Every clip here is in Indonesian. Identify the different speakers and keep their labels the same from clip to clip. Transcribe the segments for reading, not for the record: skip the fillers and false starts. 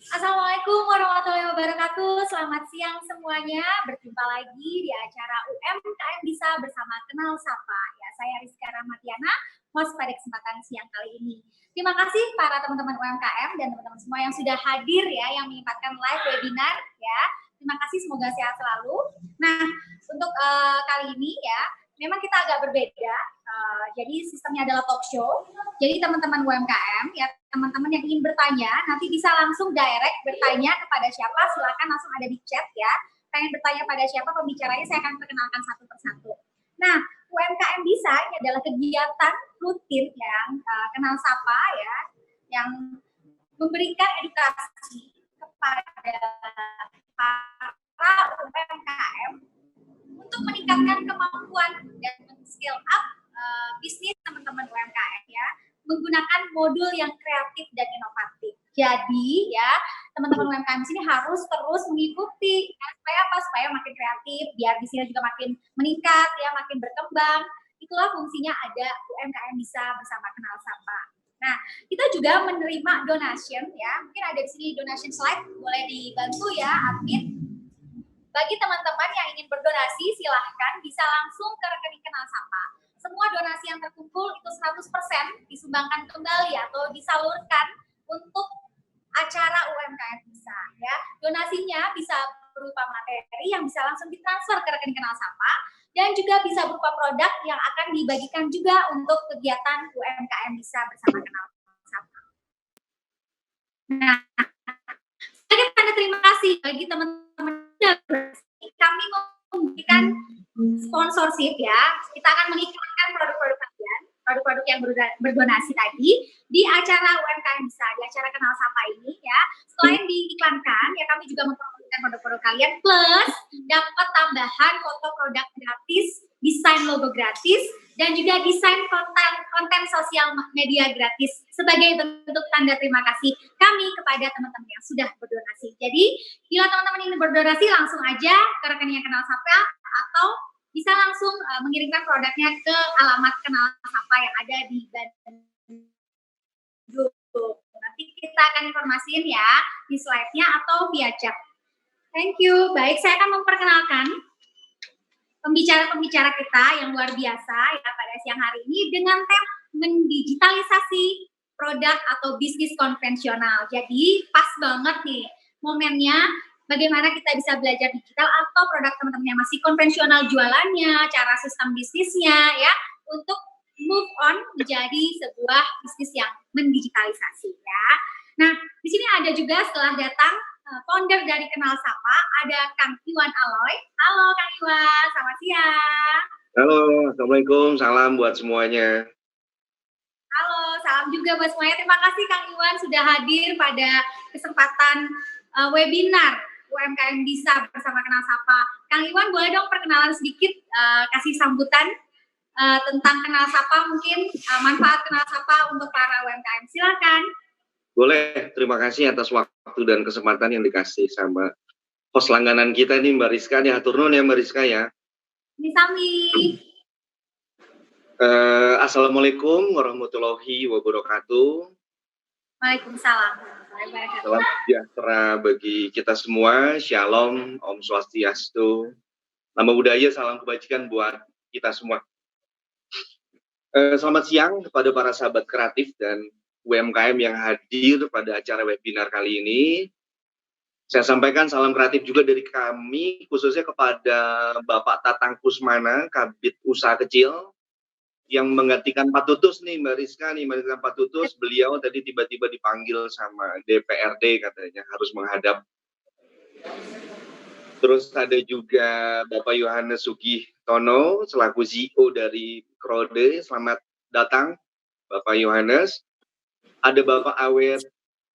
Speaker 1: Assalamualaikum warahmatullahi wabarakatuh. Selamat siang semuanya. Berjumpa lagi di acara UMKM Bisa bersama Kenal Sapa. Ya, saya Rizka Rahmatiana, host pada kesempatan siang kali ini. Terima kasih para teman-teman UMKM dan teman-teman semua yang sudah hadir ya, yang menyempatkan live webinar ya. Terima kasih, semoga sehat selalu. Nah, untuk kali ini ya, memang kita agak berbeda. Jadi sistemnya adalah talk show. Jadi teman-teman UMKM ya, teman-teman yang ingin bertanya nanti bisa langsung direct bertanya kepada siapa, silakan langsung ada di chat ya. Pengen bertanya pada siapa pembicaranya, saya akan perkenalkan satu persatu. Nah, UMKM Bisa ini adalah kegiatan rutin yang kenal sapa ya, yang memberikan edukasi kepada para UMKM untuk meningkatkan kemampuan dan men-scale up bisnis teman-teman UMKM ya, menggunakan modul yang kreatif dan inovatif. Jadi ya, teman-teman UMKM di sini harus terus mengikuti ya, supaya apa? Supaya makin kreatif, biar bisnisnya juga makin meningkat ya, makin berkembang. Itulah fungsinya ada UMKM Bisa bersama Kenal Sapa. Nah, kita juga menerima donation ya. Mungkin ada di sini donation slide, boleh dibantu ya admin. Bagi teman-teman yang ingin berdonasi, silahkan bisa langsung ke rekening Kenal Sapa. Semua donasi yang terkumpul itu 100% disumbangkan kembali atau disalurkan untuk acara UMKM Bisa ya. Donasinya bisa berupa materi yang bisa langsung ditransfer ke rekening Kenal Sapa dan juga bisa berupa produk yang akan dibagikan juga untuk kegiatan UMKM Bisa bersama Kenal Sapa. Nah, sebagai tanda terima kasih bagi teman-teman kami memberikan sponsorship ya. Kita akan mengiklankan produk-produk kalian, produk-produk yang berdonasi tadi di acara UMKM Bisa, di acara Kenal Sapa ini ya. Selain diiklankan ya, kami juga mempromosikan produk-produk kalian plus dapat tambahan foto produk gratis, desain logo gratis, dan juga desain konten sosial media gratis sebagai bentuk tanda terima kasih kami kepada teman-teman yang sudah berdonasi. Jadi, bila teman-teman ingin berdonasi, langsung aja ke rekening Kenal Sapa atau bisa langsung mengirimkan produknya ke alamat Kenal Sapa yang ada di Bandung. Nanti kita akan informasiin ya di slide-nya atau via chat. Thank you. Baik, saya akan memperkenalkan pembicara-pembicara kita yang luar biasa ya pada siang hari ini dengan tema mendigitalisasi produk atau bisnis konvensional. Jadi pas banget nih momennya bagaimana kita bisa belajar digital atau produk teman-teman yang masih konvensional jualannya, cara sistem bisnisnya ya, untuk move on menjadi sebuah bisnis yang mendigitalisasi ya. Nah, di sini ada juga setelah datang founder dari Kenal Sapa, ada Kang Iwan Aloy. Halo Kang Iwan, selamat siang.
Speaker 2: Halo, Assalamualaikum, salam buat semuanya.
Speaker 1: Halo, salam juga buat semuanya. Terima kasih Kang Iwan sudah hadir pada kesempatan webinar UMKM Bisa bersama Kenal Sapa. Kang Iwan, boleh dong perkenalan sedikit, kasih sambutan tentang Kenal Sapa, mungkin manfaat Kenal Sapa untuk para UMKM. Silakan.
Speaker 2: Boleh, terima kasih atas waktu dan kesempatan yang dikasih sama host langganan kita nih Mbak Rizka nih. Hatur nuhun ya Mbak Rizka ya.
Speaker 1: Sami.
Speaker 2: Assalamualaikum warahmatullahi wabarakatuh.
Speaker 1: Waalaikumsalam.
Speaker 2: Salam sejahtera bagi kita semua. Shalom, Om Swastiastu. Nama budaya, salam kebajikan buat kita semua. Selamat siang kepada para sahabat kreatif dan UMKM yang hadir pada acara webinar kali ini. Saya sampaikan salam kreatif juga dari kami, khususnya kepada Bapak Tatang Kusmana, Kabid Usaha Kecil, yang menggantikan Pak Tutus nih, Mbak Rizka nih, menggantikan Pak Tutus. Beliau tadi tiba-tiba dipanggil sama DPRD katanya, harus menghadap. Terus ada juga Bapak Yohanes Sugihtono, selaku CEO dari Krode. Selamat datang, Bapak Yohanes. Ada Bapak Awet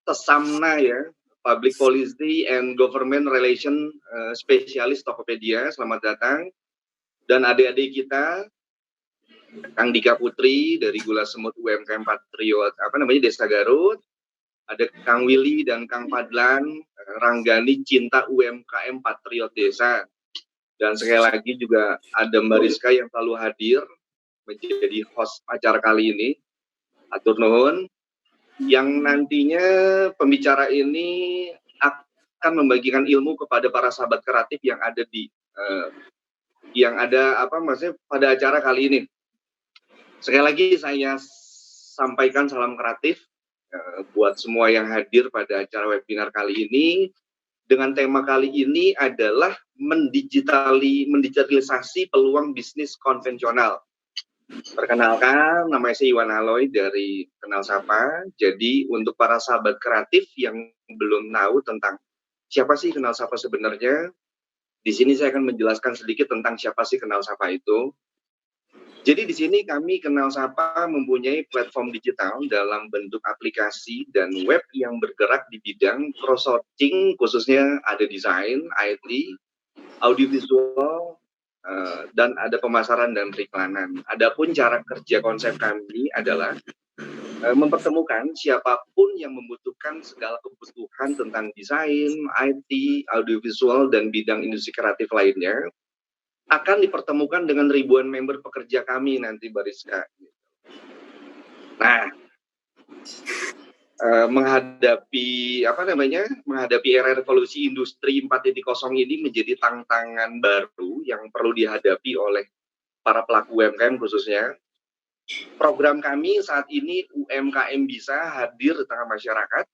Speaker 2: Tesamna ya, Public Policy and Government Relation Spesialis Tokopedia, selamat datang. Dan adik-adik kita, Kang Dika Putri dari Gula Semut UMKM Patriot, Desa Garut. Ada Kang Willy dan Kang Fadlan, Ranggani Cinta UMKM Patriot Desa. Dan sekali lagi juga ada Mbak Rizka yang selalu hadir menjadi host acara kali ini. Hatur nuhun. Yang nantinya pembicara ini akan membagikan ilmu kepada para sahabat kreatif yang ada di maksudnya pada acara kali ini. Sekali lagi saya sampaikan salam kreatif buat semua yang hadir pada acara webinar kali ini. Dengan tema kali ini adalah mendigitalisasi peluang bisnis konvensional. Perkenalkan, nama saya Iwan Aloy dari Kenal Sapa. Jadi untuk para sahabat kreatif yang belum tahu tentang siapa sih Kenal Sapa sebenarnya, di sini saya akan menjelaskan sedikit tentang siapa sih Kenal Sapa itu. Jadi di sini kami Kenal Sapa mempunyai platform digital dalam bentuk aplikasi dan web yang bergerak di bidang cross-sourcing, khususnya ada desain, IT, audiovisual, dan ada pemasaran dan periklanan. Adapun cara kerja konsep kami adalah mempertemukan siapapun yang membutuhkan segala kebutuhan tentang desain, IT, audiovisual, dan bidang industri kreatif lainnya, akan dipertemukan dengan ribuan member pekerja kami nanti, Bariska. Nah, menghadapi era revolusi industri 4.0 ini menjadi tantangan baru yang perlu dihadapi oleh para pelaku UMKM khususnya. Program kami saat ini UMKM Bisa hadir di tengah masyarakat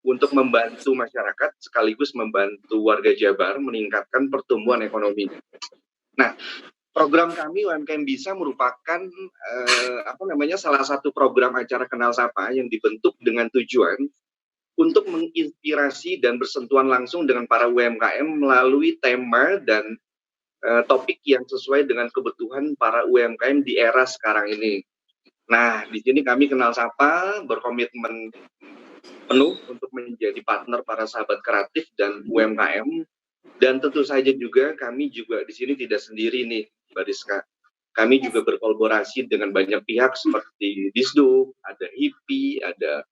Speaker 2: untuk membantu masyarakat sekaligus membantu warga Jabar meningkatkan pertumbuhan ekonomi. Nah, program kami UMKM Bisa merupakan salah satu program acara Kenal Sapa yang dibentuk dengan tujuan untuk menginspirasi dan bersentuhan langsung dengan para UMKM melalui tema dan topik yang sesuai dengan kebutuhan para UMKM di era sekarang ini. Nah, di sini kami Kenal Sapa berkomitmen penuh untuk menjadi partner para sahabat kreatif dan UMKM. Dan tentu saja juga kami juga di sini tidak sendiri nih, Bariska. Kami juga berkolaborasi dengan banyak pihak seperti Disduk, ada HIPI, ada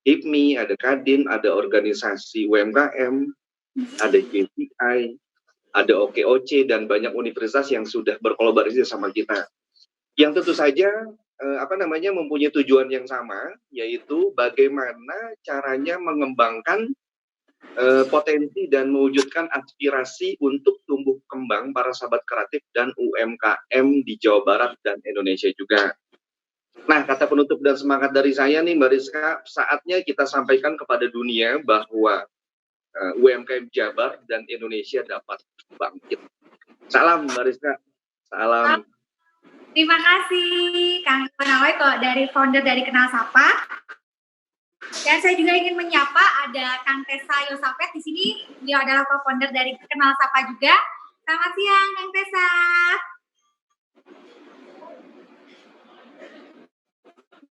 Speaker 2: HIPMI, ada Kadin, ada organisasi UMKM, ada JCI, ada OKOC, dan banyak universitas yang sudah berkolaborasi sama kita. Yang tentu saja mempunyai tujuan yang sama, yaitu bagaimana caranya mengembangkan potensi dan mewujudkan aspirasi untuk tumbuh kembang para sahabat kreatif dan UMKM di Jawa Barat dan Indonesia juga. Nah, kata penutup dan semangat dari saya nih, Mbak Rizka, saatnya kita sampaikan kepada dunia bahwa UMKM Jabar dan Indonesia dapat bangkit. Salam, Mbak Rizka. Salam.
Speaker 1: Terima kasih, Kang Iwan kok dari founder dari Kenal Sapa. Dan saya juga ingin menyapa ada Kang Tessa Yosafet di sini. Beliau adalah co-founder dari Kenal Sapa juga. Selamat siang, Kang Tessa.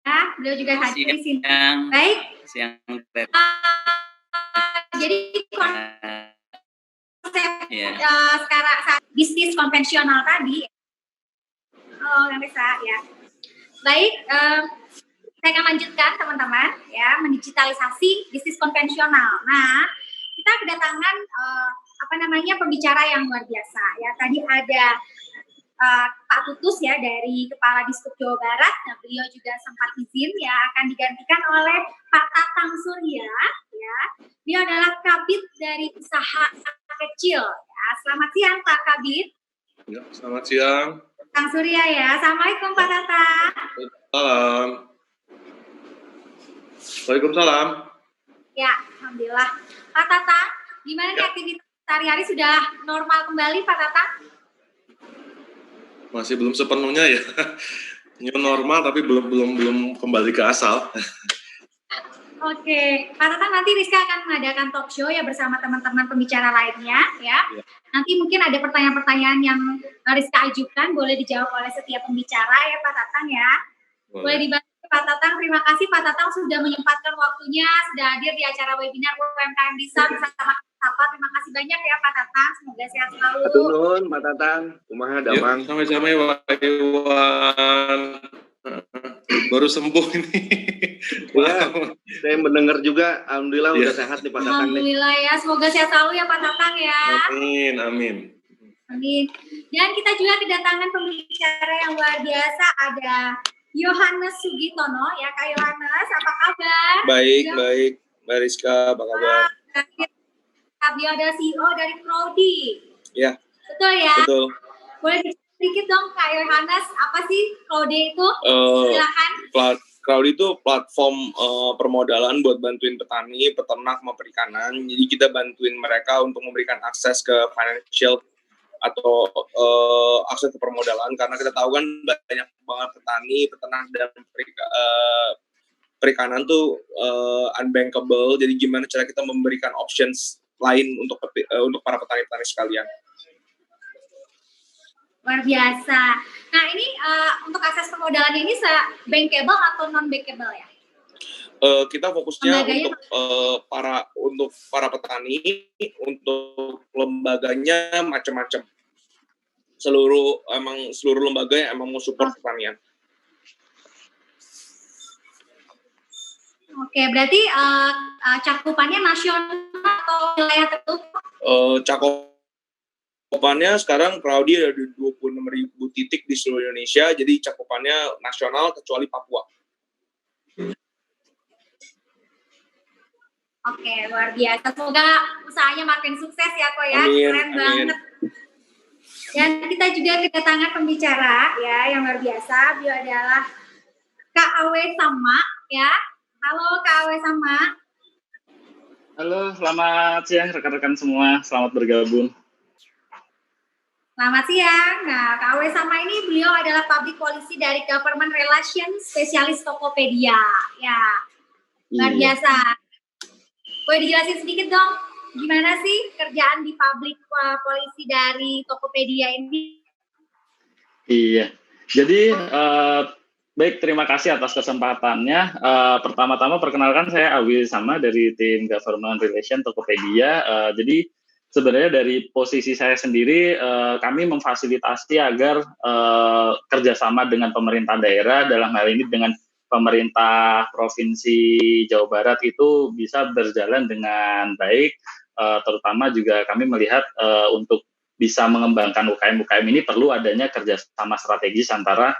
Speaker 1: Ya, beliau juga hadir di sini. Baik.
Speaker 3: Siang.
Speaker 1: Jadi sekarang bisnis konvensional tadi. Oh, Kang Tessa ya. Baik. Saya akan lanjutkan teman-teman ya, mendigitalisasi bisnis konvensional. Nah, kita kedatangan pembicara yang luar biasa ya. Tadi ada Pak Tutus ya dari Kepala Dishub Jawa Barat. Nah, beliau juga sempat izin ya akan digantikan oleh Pak Tatang Surya ya. Dia adalah Kabid dari usaha kecil ya. Selamat siang Pak Kabid.
Speaker 4: Ya, selamat siang.
Speaker 1: Kang Surya ya. Assalamualaikum Pak Tatang.
Speaker 4: Salam. Waalaikumsalam.
Speaker 1: Ya, alhamdulillah. Pak Tatang, gimana nih aktivitas sehari-hari sudah normal kembali Pak Tatang?
Speaker 4: Masih belum sepenuhnya ya. New normal tapi belum kembali ke asal.
Speaker 1: Oke, Pak Tatang, nanti Rizka akan mengadakan talk show ya bersama teman-teman pembicara lainnya ya. Nanti mungkin ada pertanyaan-pertanyaan yang Rizka ajukan, boleh dijawab oleh setiap pembicara ya Pak Tatang ya. Boleh dibantu Pak Tatang. Terima kasih Pak Tatang sudah menyempatkan waktunya, sudah hadir di acara webinar UMKM Bisa bersama Sapa. Terima kasih banyak ya Pak Tatang, semoga sehat selalu.
Speaker 2: Hatur nuhun Pak Tatang, kumaha damang.
Speaker 4: Sama-sama Iwan. Baru sembuh ini.
Speaker 2: Ya, saya mendengar juga, alhamdulillah udah sehat nih Pak Tatang.
Speaker 1: Alhamdulillah ya, semoga sehat selalu ya Pak Tatang ya.
Speaker 4: Amin.
Speaker 1: Dan kita juga kedatangan pembicara yang luar biasa, ada Yohanes Sugitono ya. Kak Yohanes, apa kabar?
Speaker 5: Baik, Mbak Rizka, apa kabar?
Speaker 1: beliau adalah CEO dari Crowdy.
Speaker 4: Ya.
Speaker 1: Betul ya?
Speaker 4: Betul.
Speaker 1: Boleh sedikit dong Kak Yohanes, apa sih Crowdy itu? Silakan.
Speaker 4: Crowdy itu platform permodalan buat bantuin petani, peternak, sama perikanan. Jadi kita bantuin mereka untuk memberikan akses ke financial atau akses ke permodalan, karena kita tahu kan banyak banget petani, peternak, dan perikanan tuh unbankable. Jadi gimana cara kita memberikan options lain untuk para petani-petani sekalian.
Speaker 1: Luar biasa. Nah ini untuk akses permodalan ini bankable atau non bankable ya?
Speaker 4: Kita fokusnya untuk para petani, untuk lembaganya macam-macam. Seluruh lembaga yang emang mau support pertanian.
Speaker 1: Oke, berarti cakupannya nasional atau wilayah tertentu?
Speaker 4: Cakupannya sekarang Crowdy ada di 26.000 titik di seluruh Indonesia, jadi cakupannya nasional kecuali Papua.
Speaker 1: Oke, luar biasa. Semoga usahanya makin sukses ya Ko ya.
Speaker 4: Amin,
Speaker 1: Keren banget. Dan kita juga kedatangan pembicara ya yang luar biasa. Beliau adalah Kak Awe Sama ya. Halo Kak Awe Sama.
Speaker 3: Halo, selamat siang rekan-rekan semua. Selamat bergabung.
Speaker 1: Selamat siang. Nah, Kak Awe Sama ini beliau adalah Public Policy dari Government Relations spesialis Tokopedia. Ya, luar biasa. Boleh dijelasin sedikit dong, gimana sih kerjaan di Public Policy dari Tokopedia ini?
Speaker 3: Iya, jadi baik, terima kasih atas kesempatannya. Pertama-tama perkenalkan, saya Awi Sama dari tim Government Relation Tokopedia. Jadi sebenarnya dari posisi saya sendiri, kami memfasilitasi agar kerjasama dengan pemerintah daerah, dalam hal ini dengan pemerintah Provinsi Jawa Barat itu bisa berjalan dengan baik, terutama juga kami melihat untuk bisa mengembangkan UKM-UKM ini perlu adanya kerjasama strategis antara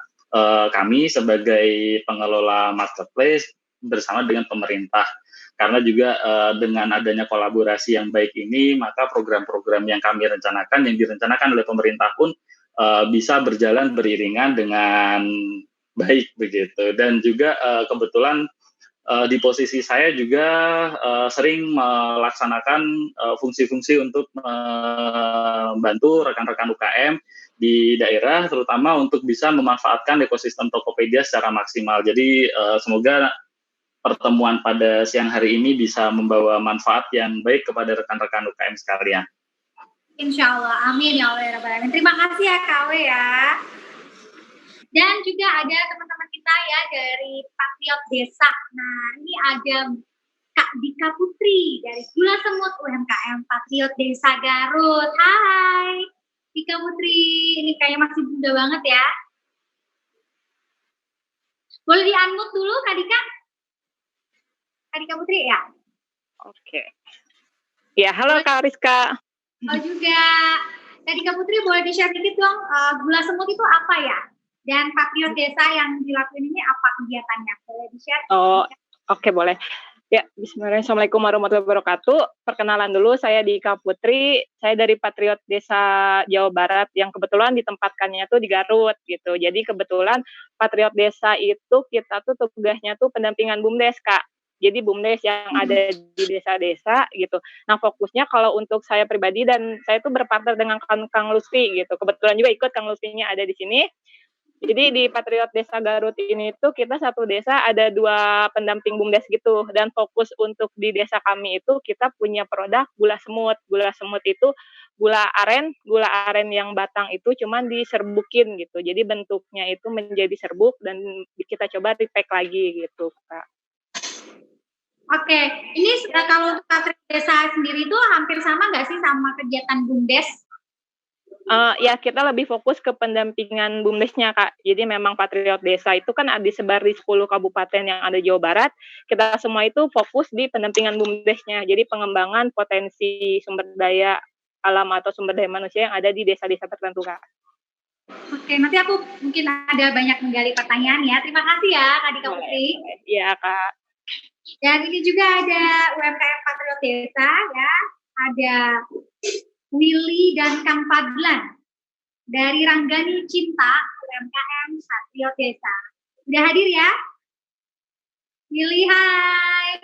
Speaker 3: kami sebagai pengelola marketplace bersama dengan pemerintah. Karena juga dengan adanya kolaborasi yang baik ini, maka program-program yang kami rencanakan, yang direncanakan oleh pemerintah pun bisa berjalan beriringan dengan baik begitu. Dan juga kebetulan di posisi saya juga sering melaksanakan fungsi-fungsi untuk membantu rekan-rekan UKM di daerah, terutama untuk bisa memanfaatkan ekosistem Tokopedia secara maksimal. Jadi semoga pertemuan pada siang hari ini bisa membawa manfaat yang baik kepada rekan-rekan UKM sekalian.
Speaker 1: Insya Allah, amin ya Allah ya Rabbal Alamin. Terima kasih ya Kak Awe ya. Dan juga ada teman-teman kita ya dari Patriot Desa. Nah, ini ada Kak Dika Putri dari Gula Semut UMKM Patriot Desa Garut. Hai, Dika Putri. Ini kayaknya masih muda banget ya. Boleh di-unmute dulu Kak Dika? Kak Dika Putri ya?
Speaker 5: Oke. Ya, halo Kak Rizka.
Speaker 1: Halo juga. Kak Dika Putri boleh di-share dikit dong, Gula Semut itu apa ya? Dan Patriot Desa yang dilakuin ini apa kegiatannya? Boleh di-share?
Speaker 5: Oh, oke, boleh. Ya, bismillahirrahmanirrahim. Assalamualaikum warahmatullahi wabarakatuh. Perkenalan dulu, saya Dika Putri. Saya dari Patriot Desa Jawa Barat yang kebetulan ditempatkannya tuh di Garut gitu. Jadi kebetulan Patriot Desa itu kita tuh tugasnya tuh pendampingan BUMDes, Kak. Jadi BUMDes yang ada di desa-desa gitu. Nah, fokusnya kalau untuk saya pribadi dan saya tuh berpartner dengan Kang Lutfi gitu. Kebetulan juga ikut Kang Lutfinya ada di sini. Jadi di Patriot Desa Garut ini tuh kita satu desa ada 2 pendamping BUMDes gitu, dan fokus untuk di desa kami itu kita punya produk gula semut. Gula semut itu gula aren yang batang itu cuman diserbukin gitu. Jadi bentuknya itu menjadi serbuk dan kita coba repack lagi gitu, Kak.
Speaker 1: Oke, ini kalau untuk Patriot Desa sendiri itu hampir sama nggak sih sama kegiatan BUMDes?
Speaker 5: Ya, kita lebih fokus ke pendampingan BUMDesnya, Kak. Jadi memang Patriot Desa itu kan disebar di 10 kabupaten yang ada Jawa Barat. Kita semua itu fokus di pendampingan BUMDesnya. Jadi pengembangan potensi sumber daya alam atau sumber daya manusia yang ada di desa-desa tertentu, Kak.
Speaker 1: Oke, nanti aku mungkin ada banyak menggali pertanyaan ya. Terima kasih ya, Kak Dika Putri.
Speaker 5: Iya, Kak.
Speaker 1: Dan ini juga ada UMKM Patriot Desa ya. ada Willy dan Kang Fadlan dari Ranggani Cinta UMKM Patriot Desa. Udah hadir ya? Willy, hai.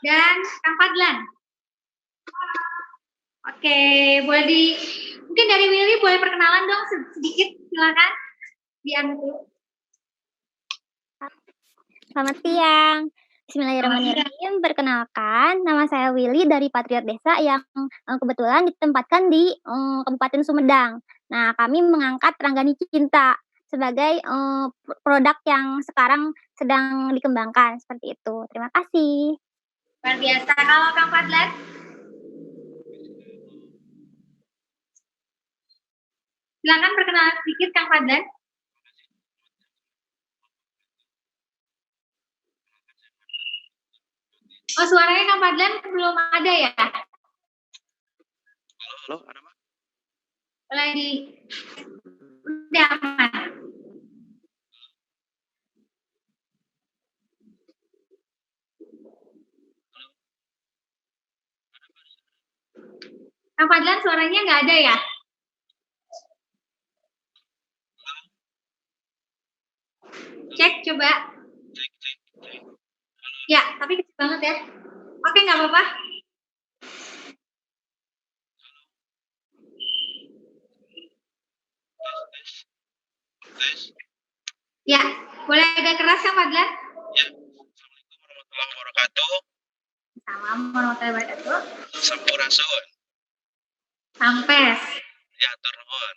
Speaker 1: Dan Kang Fadlan. Oke, mungkin dari Willy boleh perkenalan dong sedikit, silakan. Diantu.
Speaker 6: Selamat siang. Bismillahirrahmanirrahim. Perkenalkan, nama saya Willy dari Patriot Desa yang kebetulan ditempatkan di Kabupaten Sumedang. Nah, kami mengangkat Ranggani Cinta sebagai produk yang sekarang sedang dikembangkan seperti itu. Terima kasih.
Speaker 1: Luar biasa. Kalau Kang Fadlan? Silakan perkenalan sedikit Kang Fadlan. Oh, suaranya Kang Fadlan belum ada ya?
Speaker 2: Halo, ada Pak?
Speaker 1: Lagi. Udah aman. Kang Fadlan suaranya nggak ada ya? Cek coba. Ya, tapi kecil banget ya. Oke, nggak apa-apa. Ya, boleh agak keras Kang Fadlan?
Speaker 2: Ya, Assalamualaikum warahmatullahi wabarakatuh.
Speaker 1: Salam warahmatullahi wabarakatuh.
Speaker 2: Sampurasun.
Speaker 1: Sampes.
Speaker 2: Ya, turun.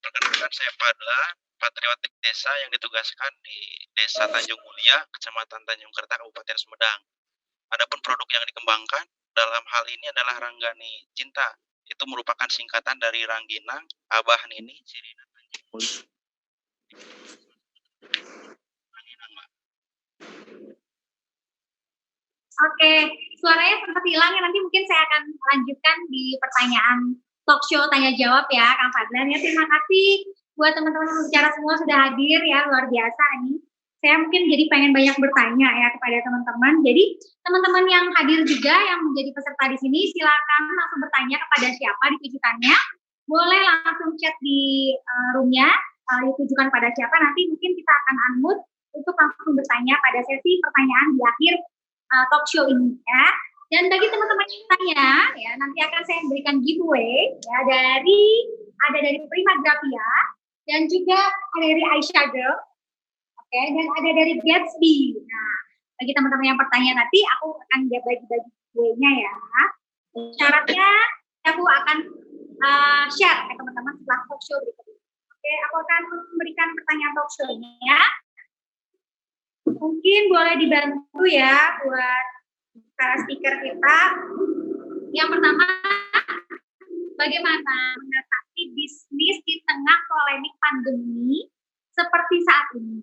Speaker 2: Perkenalkan saya Fadlan, Patriot Desa yang ditugaskan di Desa Tanjung Mulia, Kecamatan Tanjung Kerta, Kabupaten Sumedang. Adapun produk yang dikembangkan dalam hal ini adalah Ranggani Cinta. Itu merupakan singkatan dari Rangginang, Abah Nini, Sirina Tanjung Mulia. Rangginang, Mbak.
Speaker 1: Oke, suaranya sempat hilang ya, nanti mungkin saya akan lanjutkan di pertanyaan talk show tanya jawab ya Kang Fadlan ya. Terima kasih buat teman-teman pembicara semua sudah hadir ya, luar biasa nih. Saya mungkin jadi pengen banyak bertanya ya kepada teman-teman. Jadi teman-teman yang hadir juga yang menjadi peserta di sini silakan langsung bertanya kepada siapa ditujukannya. Boleh langsung chat di roomnya, ditujukan pada siapa, nanti mungkin kita akan unmute untuk langsung bertanya pada sesi pertanyaan di akhir talk show ini ya. Dan bagi teman-teman yang tanya ya, nanti akan saya berikan giveaway ya ada dari Prima Grafia dan juga ada dari Aisyah Girl. Oke, dan ada dari Gatsby. Nah, bagi teman-teman yang bertanya nanti aku akan bagi-bagi giveaway-nya ya. Syaratnya aku akan share ke teman-teman setelah talk show berikut ini. Oke, aku akan memberikan pertanyaan talk show-nya. Mungkin boleh dibantu ya buat para speaker kita. Yang pertama, bagaimana mengatasi bisnis di tengah polemik pandemi seperti saat ini?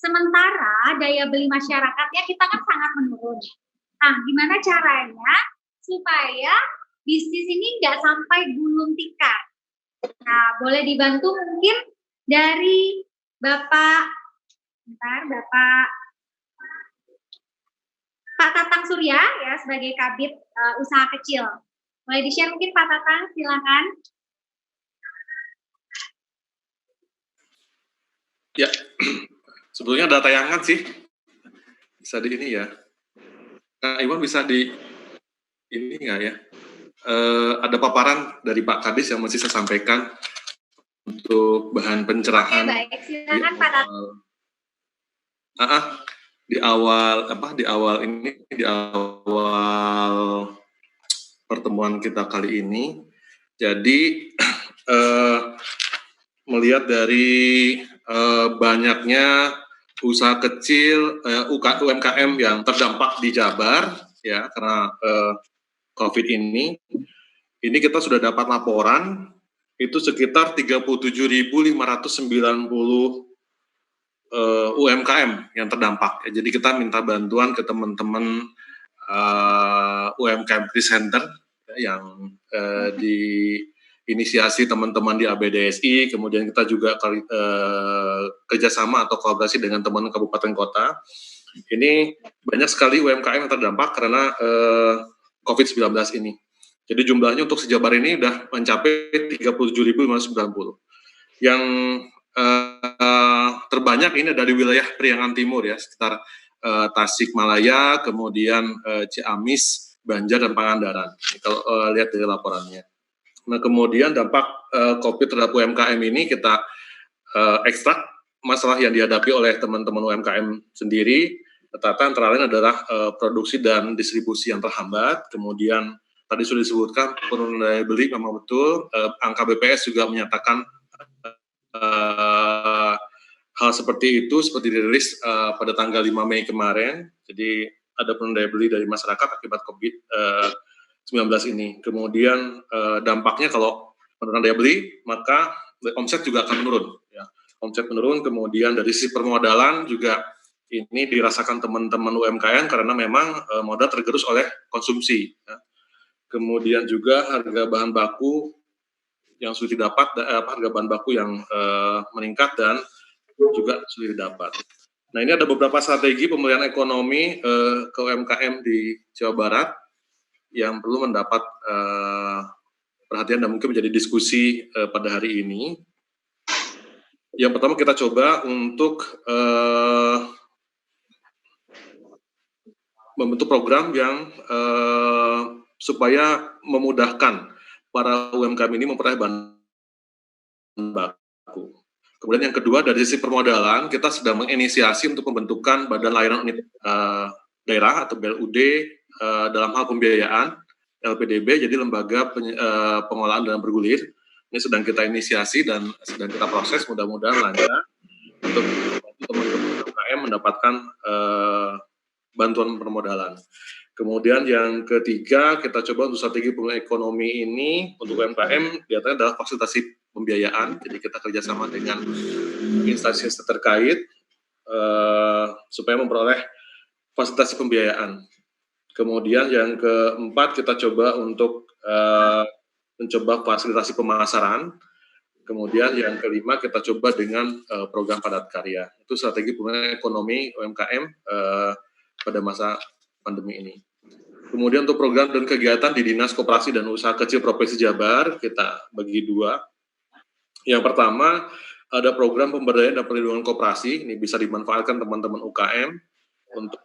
Speaker 1: Sementara daya beli masyarakatnya kita kan sangat menurun. Nah, gimana caranya supaya bisnis ini nggak sampai gulung tikar? Nah, boleh dibantu mungkin dari Bapak Pak Tatang Surya ya sebagai Kabid Usaha Kecil. Boleh di-share mungkin Pak Tatang, silakan.
Speaker 7: Ya, sebetulnya ada tayangan sih. Bisa di ini ya. Kak Iwan bisa di ini nggak ya? Ada paparan dari Pak Kadis yang mesti saya sampaikan untuk bahan pencerahan.
Speaker 1: Oke, baik, silakan Pak Tatang.
Speaker 7: Di awal pertemuan kita kali ini. Jadi melihat dari banyaknya usaha kecil UMKM yang terdampak di Jabar ya karena COVID ini kita sudah dapat laporan itu sekitar 37.590 UMKM yang terdampak. Jadi kita minta bantuan ke teman-teman UMKM Presenter yang diinisiasi teman-teman di ABDSI, kemudian kita juga kerjasama atau kolaborasi dengan teman kabupaten kota. Ini banyak sekali UMKM yang terdampak karena COVID-19 ini. Jadi jumlahnya untuk sejabar ini udah mencapai 37.590. Yang terbanyak ini dari wilayah Priangan Timur ya, sekitar Tasikmalaya, kemudian Ciamis, Banjar, dan Pangandaran. Kalau lihat dari laporannya. Nah, kemudian dampak COVID terhadap UMKM ini kita ekstrak masalah yang dihadapi oleh teman-teman UMKM sendiri. Tata antara lain adalah produksi dan distribusi yang terhambat. Kemudian tadi sudah disebutkan penurunan daya beli memang betul. Angka BPS juga menyatakan hal seperti itu, seperti dirilis pada tanggal 5 Mei kemarin. Jadi ada penurunan daya beli dari masyarakat akibat COVID-19 ini. Kemudian dampaknya kalau penurunan daya beli, maka omset juga akan menurun. Ya. Omset menurun, kemudian dari sisi permodalan juga ini dirasakan teman-teman UMKM karena memang modal tergerus oleh konsumsi. Ya. Kemudian juga harga bahan baku yang sulit didapat, harga bahan baku yang meningkat dan juga sulit didapat. Nah, ini ada beberapa strategi pemulihan ekonomi ke UMKM di Jawa Barat yang perlu mendapat perhatian dan mungkin menjadi diskusi pada hari ini. Yang pertama kita coba untuk membentuk program yang supaya memudahkan para UMKM ini memperoleh bahan baku. Kemudian yang kedua, dari sisi permodalan, kita sedang menginisiasi untuk pembentukan Badan Layanan Unit Daerah atau BLUD dalam hal pembiayaan, LPDB, jadi Lembaga Pengelolaan Dana Bergulir. Ini sedang kita inisiasi dan sedang kita proses, mudah-mudahan lancar untuk teman-teman UMKM mendapatkan bantuan permodalan. Kemudian yang ketiga, kita coba untuk strategi pemulihan ekonomi ini untuk UMKM, diantaranya adalah fasilitasi pembiayaan. Jadi kita kerjasama dengan instansi terkait supaya memperoleh fasilitasi pembiayaan. Kemudian yang keempat, kita coba untuk mencoba fasilitasi pemasaran. Kemudian yang kelima, kita coba dengan program padat karya. Itu strategi pemulihan ekonomi UMKM pada masa pandemi ini. Kemudian untuk program dan kegiatan di Dinas Koperasi dan Usaha Kecil Provinsi Jabar, kita bagi dua. Yang pertama, ada program pemberdayaan dan perlindungan koperasi. Ini bisa dimanfaatkan teman-teman UKM untuk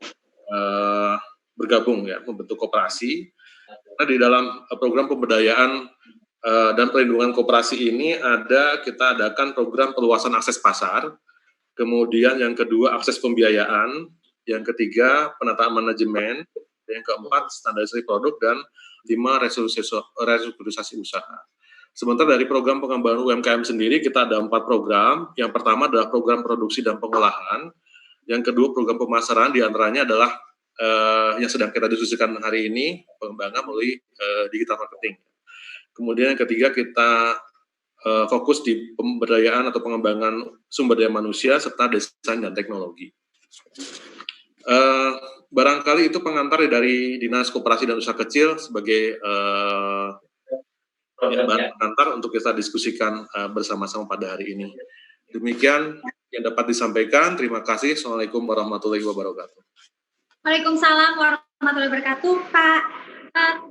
Speaker 7: bergabung ya, membentuk koperasi. Nah, di dalam program pemberdayaan dan perlindungan koperasi ini kita adakan program perluasan akses pasar. Kemudian yang kedua, akses pembiayaan. Yang ketiga, penataan manajemen. Yang keempat, standarisasi produk, dan 5, restrukturisasi usaha. Sementara dari program pengembangan UMKM sendiri, kita ada 4 program. Yang pertama adalah program produksi dan pengolahan. Yang kedua, program pemasaran, diantaranya adalah yang sedang kita diskusikan hari ini, pengembangan melalui digital marketing. Kemudian yang ketiga, kita fokus di pemberdayaan atau pengembangan sumber daya manusia, serta desain dan teknologi. Barangkali itu pengantar dari Dinas Koperasi dan Usaha Kecil sebagai bahan pengantar untuk kita diskusikan bersama-sama pada hari ini. Demikian yang dapat disampaikan. Terima kasih. Assalamualaikum warahmatullahi wabarakatuh.
Speaker 1: Waalaikumsalam warahmatullahi wabarakatuh. Pak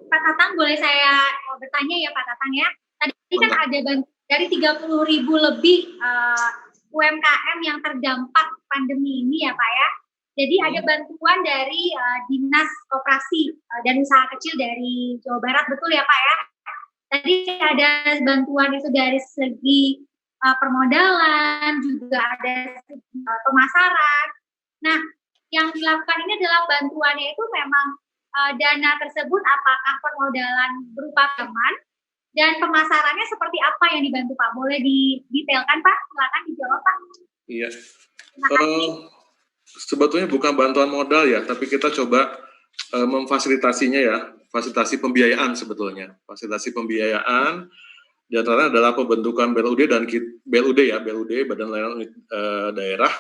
Speaker 1: Tatang, boleh saya bertanya ya Pak Tatang ya? Tadi kan ada dari 30.000 lebih UMKM yang terdampak pandemi ini ya Pak ya? Jadi ada bantuan dari Dinas Koperasi dan Usaha Kecil dari Jawa Barat, betul ya Pak ya? Tadi ada bantuan itu dari segi permodalan, juga ada segi pemasaran. Nah, yang dilakukan ini adalah bantuannya itu memang dana tersebut apakah permodalan berupa teman dan pemasarannya seperti apa yang dibantu Pak? Boleh didetailkan Pak? Silakan dijawab Pak.
Speaker 7: Iya. Sebetulnya bukan bantuan modal ya, tapi kita coba memfasilitasinya ya, fasilitasi pembiayaan sebetulnya. Fasilitasi pembiayaan di antaranya adalah pembentukan BLUD dan BLUD ya, BLUD Badan Layanan Unit Daerah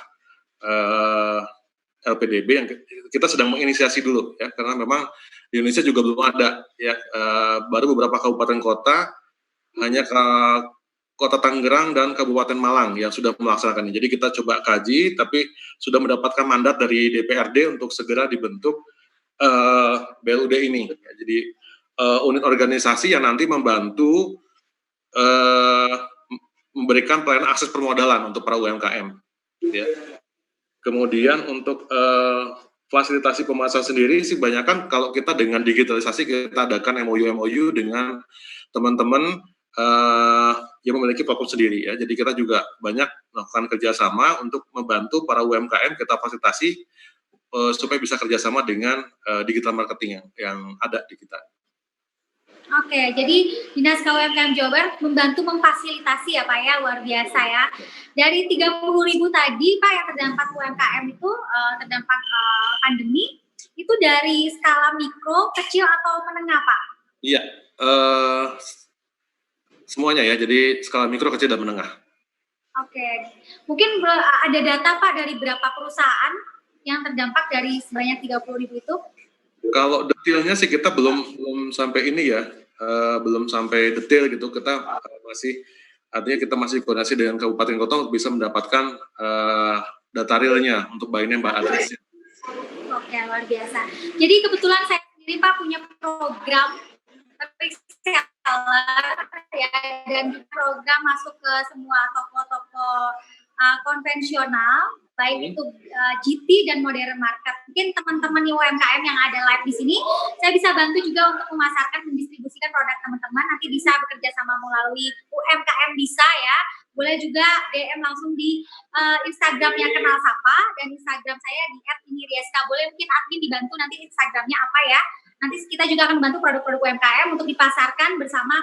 Speaker 7: LPDB yang kita sedang menginisiasi dulu ya, karena memang di Indonesia juga belum ada ya, baru beberapa kabupaten kota, hanya Kota Tangerang dan Kabupaten Malang yang sudah melaksanakannya. Jadi kita coba kaji, tapi sudah mendapatkan mandat dari DPRD untuk segera dibentuk BLUD ini. Ya, jadi unit organisasi yang nanti membantu memberikan pelayanan akses permodalan untuk para UMKM. Ya. Kemudian untuk fasilitasi pemasaran sendiri sih banyak kan kalau kita dengan digitalisasi kita adakan MOU dengan teman-teman yang memiliki platform sendiri ya. Jadi kita juga banyak melakukan kerjasama untuk membantu para UMKM kita fasilitasi supaya bisa kerjasama dengan digital marketing yang ada di kita.
Speaker 1: Oke, jadi Dinas KUMKM Jawa Barat membantu memfasilitasi ya Pak ya, luar biasa ya. Dari 30.000 tadi Pak yang terdampak UMKM itu, terdampak pandemi, itu dari skala mikro, kecil atau menengah Pak?
Speaker 7: Iya, semuanya ya, jadi skala mikro, kecil, dan menengah.
Speaker 1: Oke, mungkin ada data Pak dari berapa perusahaan yang terdampak dari sebanyak 30.000 itu?
Speaker 7: Kalau detailnya sih kita belum sampai ini ya, belum sampai detail gitu. Kita artinya kita masih koordinasi dengan kabupaten kota untuk bisa mendapatkan data realnya untuk bayinya Mbak Adris.
Speaker 1: Oke, luar biasa. Jadi kebetulan saya sendiri Pak punya program reseller ya, dan program masuk ke semua toko-toko konvensional, baik itu GT dan modern market. Mungkin teman-teman UMKM yang ada live di sini, saya bisa bantu juga untuk memasarkan, mendistribusikan produk teman-teman. Nanti bisa bekerja sama melalui UMKM bisa ya. Boleh juga DM langsung di Instagramnya Kenal Sapa dan Instagram saya di @inirieska. Boleh mungkin admin dibantu nanti Instagramnya apa ya. Nanti kita juga akan membantu produk-produk UMKM untuk dipasarkan bersama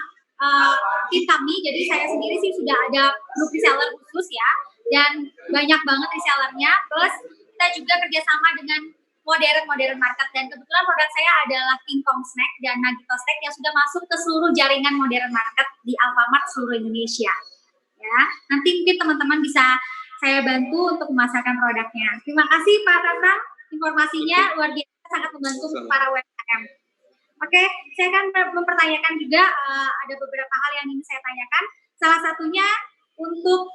Speaker 1: tim kami. Jadi saya sendiri sih sudah ada grup reseller khusus ya. Dan banyak banget resellernya, plus kita juga kerjasama dengan modern market, dan kebetulan produk saya adalah King Kong Snack dan Nagito Snack yang sudah masuk ke seluruh jaringan modern market di Alfamart seluruh Indonesia. Ya, nanti mungkin teman-teman bisa saya bantu untuk memasarkan produknya. Terima kasih Pak Tatang, informasinya luar biasa, sangat membantu para UMKM. Oke, saya akan mempertanyakan juga ada beberapa hal yang ingin saya tanyakan. Salah satunya untuk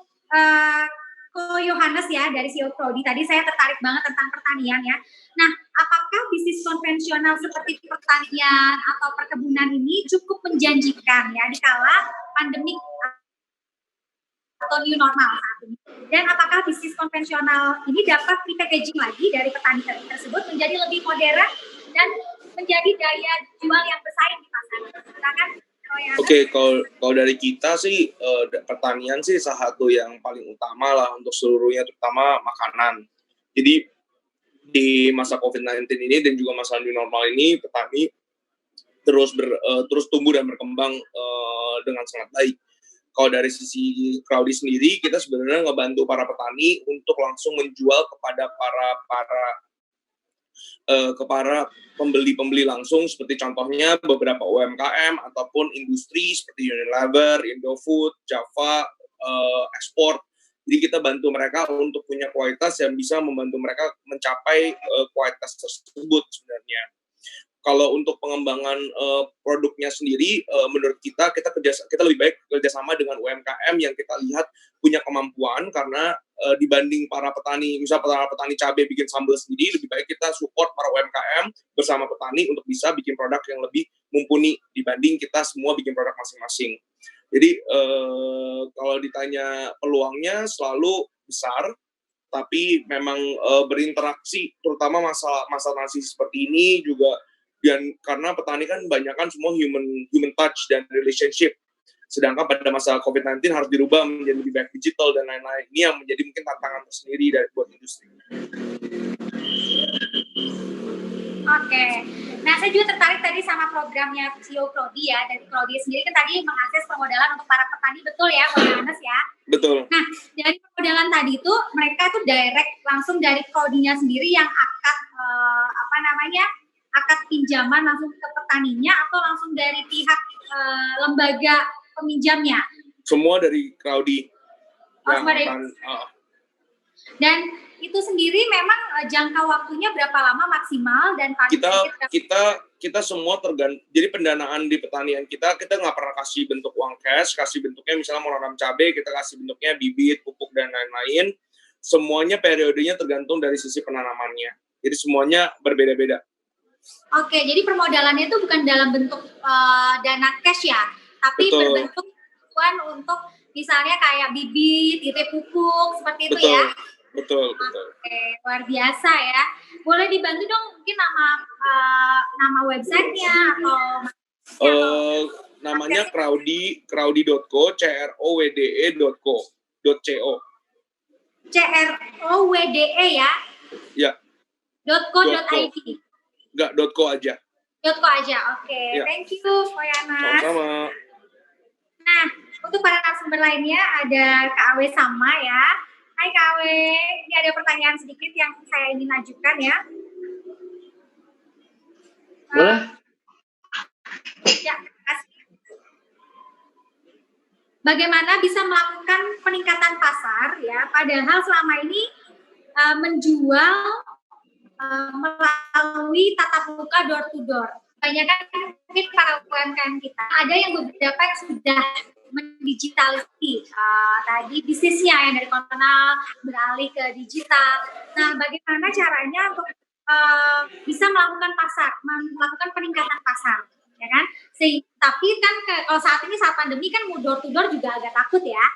Speaker 1: Ko Yohanes ya dari CEO Prodi. Tadi saya tertarik banget tentang pertanian ya. Nah, apakah bisnis konvensional seperti pertanian atau perkebunan ini cukup menjanjikan ya di kala pandemi atau new normal saat ini? Dan apakah bisnis konvensional ini dapat repackaging lagi dari petani tersebut menjadi lebih modern dan menjadi daya jual yang bersaing di pasar? Silakan.
Speaker 4: Oke, kalau dari kita sih pertanian sih salah satu yang paling utama lah untuk seluruhnya, terutama makanan. Jadi di masa COVID-19 ini dan juga masa new normal ini, petani terus tumbuh dan berkembang dengan sangat baik. Kalau dari sisi Crowdy sendiri, kita sebenarnya ngebantu para petani untuk langsung menjual kepada para pembeli langsung, seperti contohnya beberapa UMKM ataupun industri seperti Unilever, Indofood, Java, ekspor. Jadi kita bantu mereka untuk punya kualitas yang bisa membantu mereka mencapai kualitas tersebut sebenarnya. Kalau untuk pengembangan produknya sendiri, menurut kita lebih baik kerjasama dengan UMKM yang kita lihat punya kemampuan, karena dibanding para petani, misal para petani cabai bikin sambal sendiri, lebih baik kita support para UMKM bersama petani untuk bisa bikin produk yang lebih mumpuni dibanding kita semua bikin produk masing-masing. Jadi kalau ditanya peluangnya selalu besar, tapi memang berinteraksi, terutama masa transisi seperti ini juga. Dan karena petani kan banyak semua human touch dan relationship, sedangkan pada masa COVID-19 harus dirubah menjadi lebih baik digital dan lain-lain. Ini yang menjadi mungkin tantangan tersendiri buat industri.
Speaker 1: Oke, nah saya juga tertarik tadi sama programnya CEO Prodi ya. Dari Prodi sendiri kan tadi mengakses permodalan untuk para petani, betul ya Pak Yohanes ya? Betul. Nah, dari permodalan tadi itu mereka tuh direct langsung dari Prodinya sendiri yang akad akad pinjaman langsung ke petaninya atau langsung dari pihak lembaga peminjamnya? Semua dari Crowdy. Dan itu sendiri memang jangka waktunya berapa lama maksimal dan kita semua tergantung. Jadi pendanaan di pertanian kita nggak pernah kasih bentuk uang cash, kasih bentuknya misalnya mau nanam cabai, kita kasih bentuknya bibit, pupuk dan lain-lain. Semuanya periodenya tergantung dari sisi penanamannya. Jadi semuanya berbeda-beda. Oke, jadi permodalannya itu bukan dalam bentuk dana cash ya, tapi
Speaker 4: Betul.
Speaker 1: berbentuk bantuan untuk misalnya kayak bibit, pupuk, seperti itu
Speaker 4: Betul.
Speaker 1: ya.
Speaker 4: Betul.
Speaker 1: Oke, luar biasa ya. Boleh dibantu dong mungkin nama websitenya atau
Speaker 4: namanya crowdy.co, crowde.co.
Speaker 1: CROWDE ya?
Speaker 4: Ya.
Speaker 1: .co.id.
Speaker 4: Enggak, .co aja.
Speaker 1: .co aja, oke.
Speaker 4: Ya.
Speaker 1: Thank you, Koyanas.
Speaker 4: Sama-sama.
Speaker 1: Nah, untuk para narasumber lainnya ada Kak Awe sama ya. Hai Kak Awe, ini ada pertanyaan sedikit yang saya ingin ajukan ya.
Speaker 3: Boleh?
Speaker 1: Ya, terima kasih. Bagaimana bisa melakukan peningkatan pasar ya, padahal selama ini menjual melalui tatap muka door to door. Banyak kan mungkin para UMKM kita ada yang beberapa yang sudah mendigitalisasi tadi bisnisnya yang dari konvensional beralih ke digital. Nah, bagaimana caranya untuk bisa melakukan melakukan peningkatan pasar, ya kan? Tapi kan kalau saat ini saat pandemi kan mau door to door juga agak takut ya.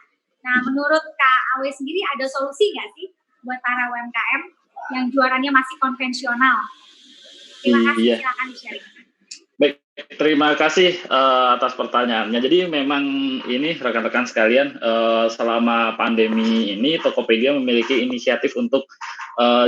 Speaker 1: Nah, menurut Kak Awe sendiri ada solusi nggak sih buat para UMKM yang jualannya masih konvensional? Terima kasih, silakan di-sharing.
Speaker 3: Baik, terima kasih atas pertanyaannya. Jadi memang ini rekan-rekan sekalian, selama pandemi ini Tokopedia memiliki inisiatif untuk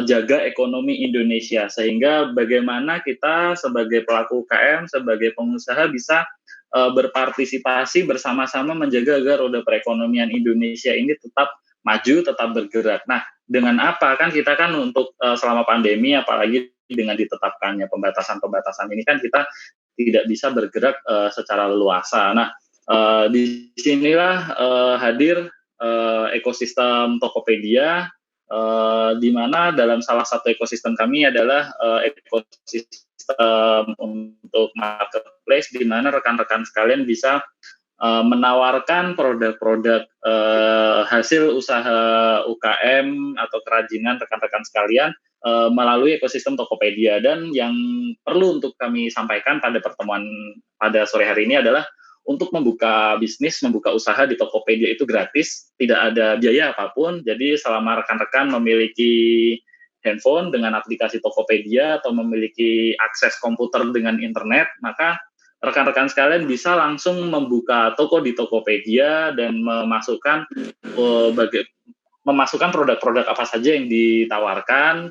Speaker 3: jaga ekonomi Indonesia, sehingga bagaimana kita sebagai pelaku UKM, sebagai pengusaha bisa berpartisipasi bersama-sama menjaga agar roda perekonomian Indonesia ini tetap maju, tetap bergerak. Nah, dengan apa? Kan kita kan untuk selama pandemi, apalagi dengan ditetapkannya pembatasan-pembatasan ini kan kita tidak bisa bergerak secara leluasa. Nah, di sinilah hadir ekosistem Tokopedia, di mana dalam salah satu ekosistem kami adalah ekosistem untuk marketplace, di mana rekan-rekan sekalian bisa menawarkan produk-produk hasil usaha UKM atau kerajinan rekan-rekan sekalian melalui ekosistem Tokopedia. Dan yang perlu untuk kami sampaikan pada pertemuan pada sore hari ini adalah untuk membuka bisnis, membuka usaha di Tokopedia itu gratis, tidak ada biaya apapun. Jadi selama rekan-rekan memiliki handphone dengan aplikasi Tokopedia atau memiliki akses komputer dengan internet, maka rekan-rekan sekalian bisa langsung membuka toko di Tokopedia dan memasukkan produk-produk apa saja yang ditawarkan.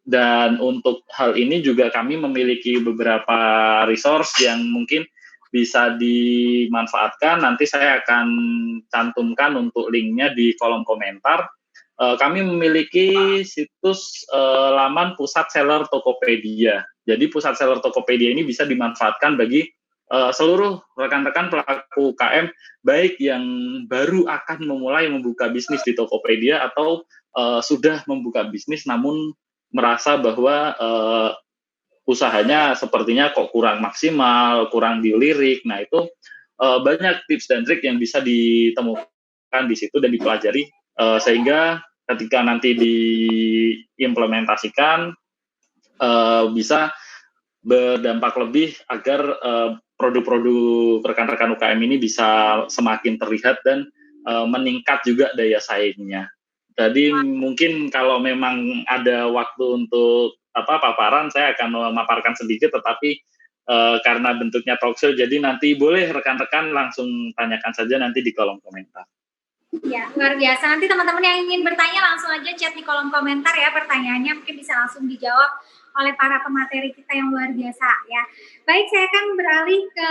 Speaker 3: Dan untuk hal ini juga kami memiliki beberapa resource yang mungkin bisa dimanfaatkan. Nanti saya akan cantumkan untuk linknya di kolom komentar. Kami memiliki situs laman pusat seller Tokopedia. Jadi pusat seller Tokopedia ini bisa dimanfaatkan bagi seluruh rekan-rekan pelaku UKM, baik yang baru akan memulai membuka bisnis di Tokopedia atau sudah membuka bisnis namun merasa bahwa usahanya sepertinya kok kurang maksimal, kurang dilirik. Nah, itu banyak tips dan trik yang bisa ditemukan di situ dan dipelajari, sehingga ketika nanti diimplementasikan bisa berdampak lebih agar produk-produk rekan-rekan UKM ini bisa semakin terlihat dan meningkat juga daya saingnya. Jadi mungkin kalau memang ada waktu untuk paparan, saya akan memaparkan sedikit, tetapi karena bentuknya talk show, jadi nanti boleh rekan-rekan langsung tanyakan saja nanti di kolom komentar.
Speaker 1: Ya, luar biasa. Nanti teman-teman yang ingin bertanya langsung aja chat di kolom komentar ya, pertanyaannya mungkin bisa langsung dijawab oleh para pemateri kita yang luar biasa ya. Baik, saya akan beralih ke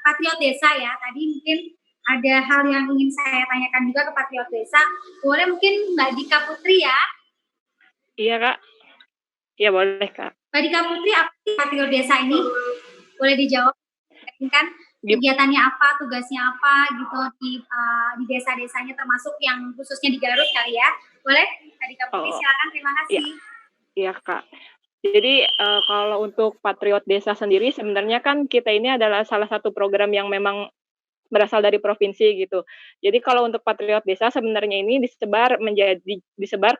Speaker 1: Patriot Desa ya. Tadi mungkin ada hal yang ingin saya tanyakan juga ke Patriot Desa. Boleh mungkin Mbak Dika Putri ya?
Speaker 5: Iya Kak. Iya boleh Kak.
Speaker 1: Mbak Dika Putri, apa sih Patriot Desa ini? Boleh dijawab? Kan kegiatannya apa, tugasnya apa gitu di desa-desanya, termasuk yang khususnya di Garut kali ya? Boleh? Mbak Dika Putri, silakan. Terima kasih.
Speaker 5: Iya Kak. Jadi kalau untuk Patriot Desa sendiri sebenarnya kan kita ini adalah salah satu program yang memang berasal dari provinsi gitu. Jadi kalau untuk Patriot Desa sebenarnya ini disebar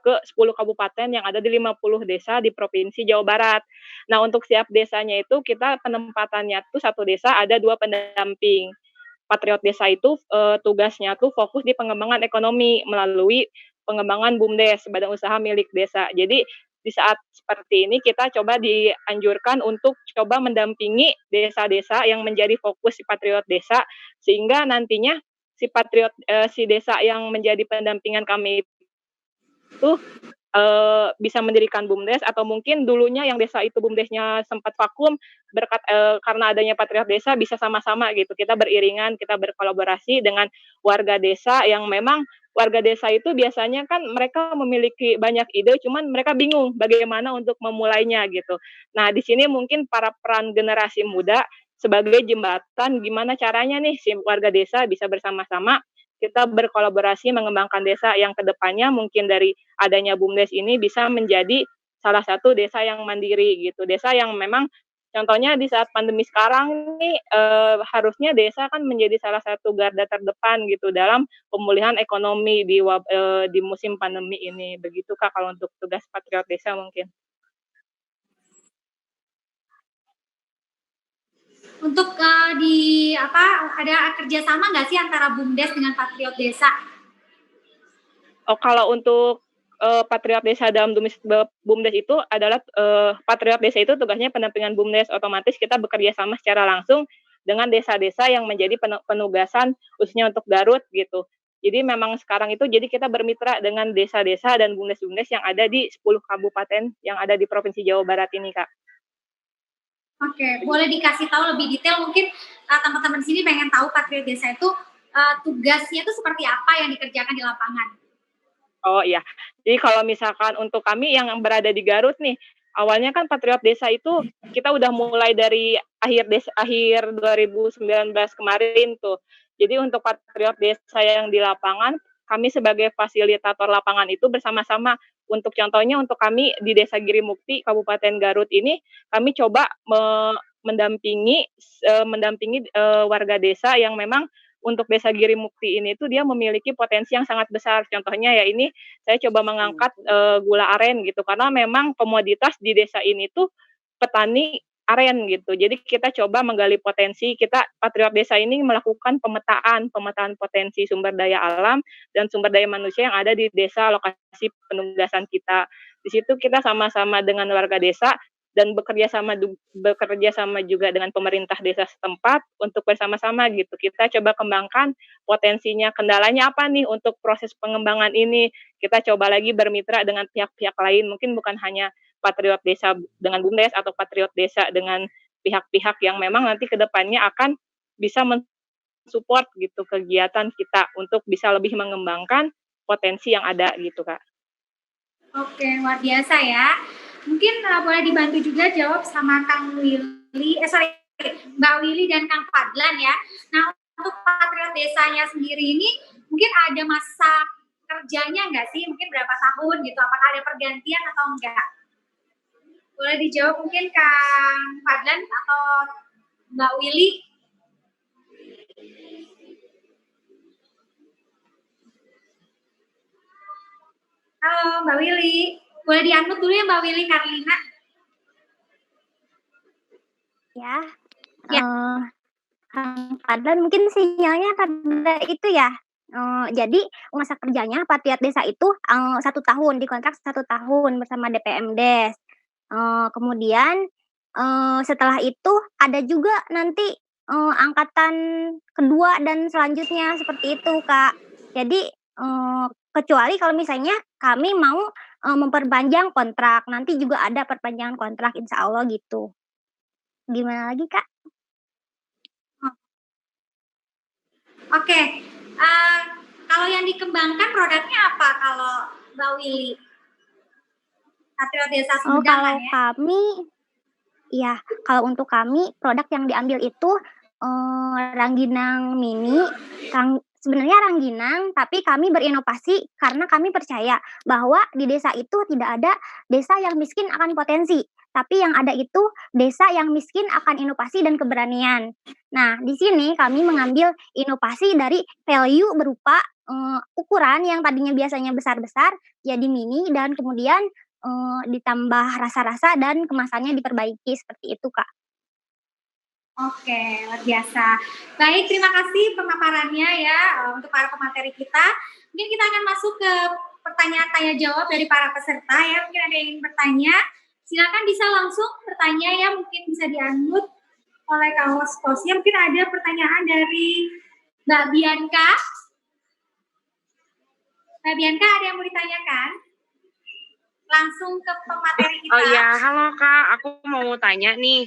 Speaker 5: ke 10 kabupaten yang ada di 50 desa di Provinsi Jawa Barat. Nah, untuk setiap desanya itu kita penempatannya tuh satu desa ada 2 pendamping. Patriot Desa itu tugasnya tuh fokus di pengembangan ekonomi melalui pengembangan BUMDes, badan usaha milik desa. Jadi di saat seperti ini kita coba dianjurkan untuk coba mendampingi desa-desa yang menjadi fokus si Patriot Desa, sehingga nantinya si desa yang menjadi pendampingan kami itu bisa mendirikan BUMDes, atau mungkin dulunya yang desa itu BUMDesnya sempat vakum karena adanya Patriot Desa bisa sama-sama gitu. Kita beriringan, kita berkolaborasi dengan warga desa yang memang warga desa itu biasanya kan mereka memiliki banyak ide, cuman mereka bingung bagaimana untuk memulainya gitu. Nah, di sini mungkin para peran generasi muda sebagai jembatan gimana caranya nih si warga desa bisa bersama-sama kita berkolaborasi mengembangkan desa yang kedepannya mungkin dari adanya BUMDes ini bisa menjadi salah satu desa yang mandiri gitu. Desa yang memang contohnya di saat pandemi sekarang nih harusnya desa kan menjadi salah satu garda terdepan gitu dalam pemulihan ekonomi di musim pandemi ini. Begitu Kak kalau untuk tugas Patriot Desa mungkin.
Speaker 1: Untuk ada kerjasama nggak sih antara BUMDes dengan Patriot Desa?
Speaker 5: Oh, kalau untuk Patriot Desa dalam BUMDes itu adalah Patriot Desa itu tugasnya pendampingan BUMDes, otomatis kita bekerja sama secara langsung dengan desa-desa yang menjadi penugasan khususnya untuk Garut gitu. Jadi memang sekarang itu jadi kita bermitra dengan desa-desa dan BUMDes yang ada di 10 kabupaten yang ada di Provinsi Jawa Barat ini, Kak.
Speaker 1: Oke, boleh dikasih tahu lebih detail mungkin teman-teman sini pengen tahu Patriot Desa itu tugasnya itu seperti apa yang dikerjakan di lapangan?
Speaker 5: Oh iya, jadi kalau misalkan untuk kami yang berada di Garut nih, awalnya kan Patriot Desa itu kita udah mulai dari akhir 2019 kemarin tuh. Jadi untuk Patriot Desa yang di lapangan, kami sebagai fasilitator lapangan itu bersama-sama. Untuk contohnya untuk kami di Desa Girimukti, Kabupaten Garut ini, kami coba mendampingi warga desa yang memang untuk Desa Girimukti ini tuh dia memiliki potensi yang sangat besar. Contohnya ya ini saya coba mengangkat gula aren gitu, karena memang komoditas di desa ini tuh petani aren gitu. Jadi kita coba menggali potensi, Patriot Desa ini melakukan pemetaan potensi sumber daya alam dan sumber daya manusia yang ada di desa lokasi penugasan kita. Di situ kita sama-sama dengan warga desa dan bekerja sama juga dengan pemerintah desa setempat untuk bersama-sama gitu. Kita coba kembangkan potensinya, kendalanya apa nih untuk proses pengembangan ini. Kita coba lagi bermitra dengan pihak-pihak lain, mungkin bukan hanya Patriot Desa dengan BUMDes atau Patriot Desa dengan pihak-pihak yang memang nanti ke depannya akan bisa mensupport gitu kegiatan kita untuk bisa lebih mengembangkan potensi yang ada gitu, Kak.
Speaker 1: Oke, luar biasa ya. Mungkin boleh dibantu juga jawab sama Mbak Willy dan Kang Fadlan ya. Nah, untuk Patriot Desanya sendiri ini mungkin ada masa kerjanya nggak sih? Mungkin berapa tahun gitu? Apakah ada pergantian atau enggak? Boleh dijawab mungkin Kang Fadlan atau Mbak Willy? Halo Mbak Willy, boleh di-unmute dulu ya Mbak Willy Karlina?
Speaker 6: Ya. Kang Fadlan mungkin sinyalnya karena itu ya. Jadi masa kerjanya Patriot Desa itu 1 tahun, dikontrak 1 tahun bersama DPMDes. Kemudian setelah itu ada juga nanti angkatan kedua dan selanjutnya seperti itu, Kak. Jadi kecuali kalau misalnya kami mau memperpanjang kontrak, nanti juga ada perpanjangan kontrak insya Allah gitu. Gimana lagi, Kak?
Speaker 1: Oke, kalau yang dikembangkan produknya apa kalau Mbak Willy? Patriot Desa Sumedang
Speaker 6: kalau
Speaker 1: ya?
Speaker 6: kami, ya kalau untuk kami produk yang diambil itu rangginang mini, sebenarnya rangginang, tapi kami berinovasi karena kami percaya bahwa di desa itu tidak ada desa yang miskin akan potensi. tapi yang ada itu desa yang miskin akan inovasi dan keberanian. Nah, di sini kami mengambil inovasi dari value berupa ukuran yang tadinya biasanya besar-besar jadi mini dan kemudian ditambah rasa-rasa dan kemasannya diperbaiki seperti itu, Kak.
Speaker 1: Oke, luar biasa. Baik, terima kasih pemaparannya ya untuk para pemateri kita. Mungkin kita akan masuk ke pertanyaan tanya jawab dari para peserta ya. Mungkin ada yang ingin bertanya, silakan bisa langsung bertanya ya. Mungkin bisa di-unmute oleh Kak host-hostnya. Mungkin ada pertanyaan dari Mbak Bianca. Mbak Bianca, ada yang mau ditanyakan? Langsung ke pemateri kita.
Speaker 8: Oh iya, halo Kak, aku mau tanya nih.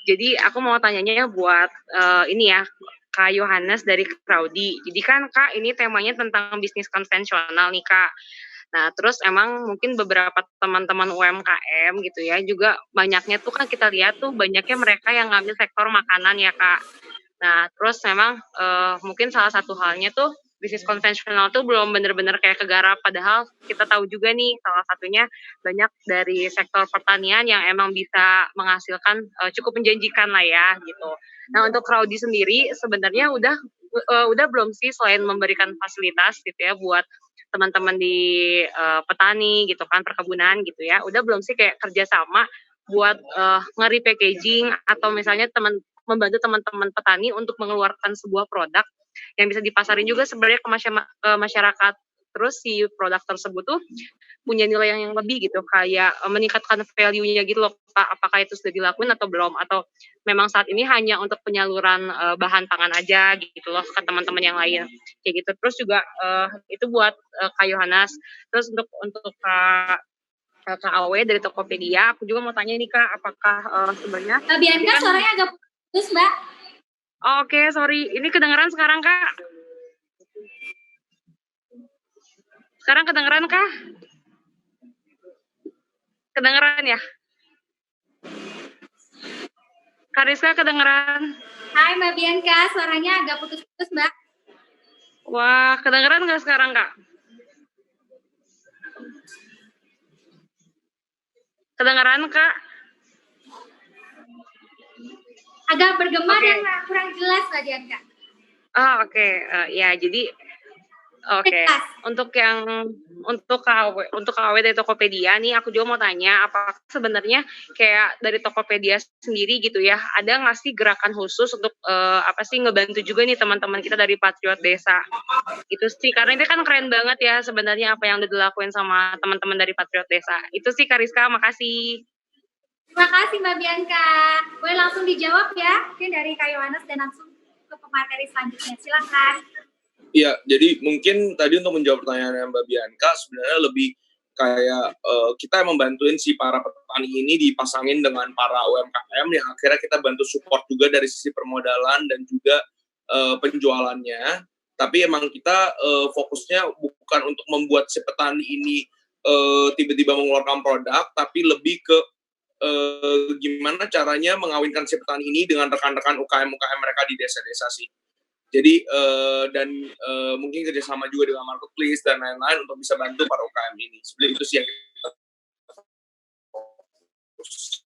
Speaker 8: Jadi aku mau tanyanya buat ini ya, Kak Yohanes dari Crowdy. Jadi kan Kak, ini temanya tentang bisnis konvensional nih Kak. Nah, terus emang mungkin beberapa teman-teman UMKM gitu ya, juga banyaknya tuh kan kita lihat tuh banyaknya mereka yang ngambil sektor makanan ya Kak. Nah, terus memang mungkin salah satu halnya tuh bisnis konvensional tuh belum benar-benar kayak kegarap, padahal kita tahu juga nih salah satunya banyak dari sektor pertanian yang emang bisa menghasilkan cukup menjanjikan lah ya gitu. Nah, untuk Crowdy sendiri sebenarnya udah belum sih selain memberikan fasilitas gitu ya buat teman-teman di petani gitu kan, perkebunan gitu ya, udah belum sih kayak kerjasama buat nge-repackaging atau misalnya membantu teman-teman petani untuk mengeluarkan sebuah produk yang bisa dipasarin juga sebenarnya ke masyarakat. Terus si produk tersebut tuh punya nilai yang lebih gitu, kayak meningkatkan value-nya gitu loh Pak. Apakah itu sudah dilakuin atau belum? Atau memang saat ini hanya untuk penyaluran bahan pangan aja gitu loh ke teman-teman yang lain. Kayak gitu. Terus juga itu buat Kak Yohanes. Terus untuk Kak Awe dari Tokopedia, aku juga mau tanya nih Kak, apakah sebenarnya
Speaker 1: Bianca suaranya agak putus Mbak.
Speaker 8: Oke, sorry. Ini kedengeran sekarang, Kak? Sekarang kedengeran, Kak? Kedengeran ya? Kak Rizka kedengeran?
Speaker 1: Hai Mbak Bianca, suaranya agak putus-putus Mbak.
Speaker 8: Wah, kedengeran nggak sekarang, Kak? Kedengeran, Kak?
Speaker 1: Agak bergema dan kurang jelas Mbak Bianca.
Speaker 8: Oh, oke. Ya, jadi untuk KW dari Tokopedia nih, aku juga mau tanya, apakah sebenarnya kayak dari Tokopedia sendiri gitu ya, ada nggak sih gerakan khusus untuk ngebantu juga nih teman-teman kita dari Patriot Desa? Itu sih, karena ini kan keren banget ya sebenarnya apa yang udah dilakuin sama teman-teman dari Patriot Desa. Itu sih Kak Rizka, makasih.
Speaker 1: Terima kasih Mbak Bianca. Boleh langsung dijawab ya, mungkin dari Kak Yohanes dan langsung ke pemateri selanjutnya. Silakan.
Speaker 4: Iya, jadi mungkin tadi untuk menjawab pertanyaan Mbak Bianca, sebenarnya lebih kayak kita membantuin si para petani ini dipasangin dengan para UMKM yang akhirnya kita bantu support juga dari sisi permodalan dan juga penjualannya. Tapi emang kita fokusnya bukan untuk membuat si petani ini tiba-tiba mengeluarkan produk, tapi lebih ke gimana caranya mengawinkan si petani ini dengan rekan-rekan UKM-UKM mereka di desa-desa sih. Jadi mungkin kerjasama juga dengan marketplace dan lain-lain untuk bisa bantu para UKM ini. Sebenarnya itu sih yang kita fokus.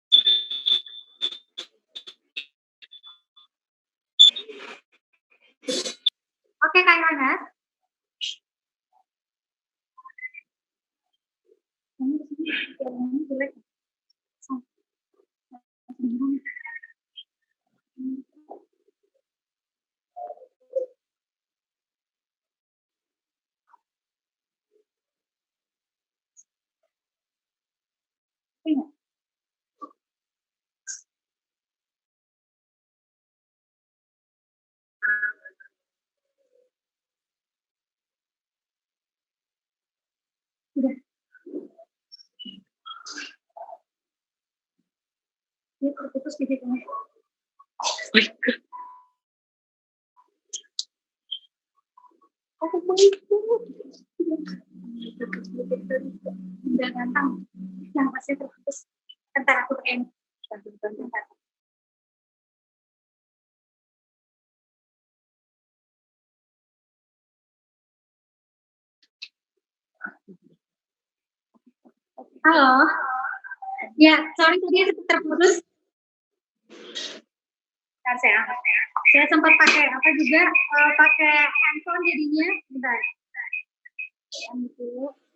Speaker 1: Oke Kak Yohanes. Udah. Ini terputus di situ. Aku mau itu. Udah ganteng. Yang pasti terputus. Ntar aku pakai ini. Bentar. Halo. Ya, sorry tadi terputus. Bentar, saya sempat pakai apa juga, pakai handphone jadinya. Bentar.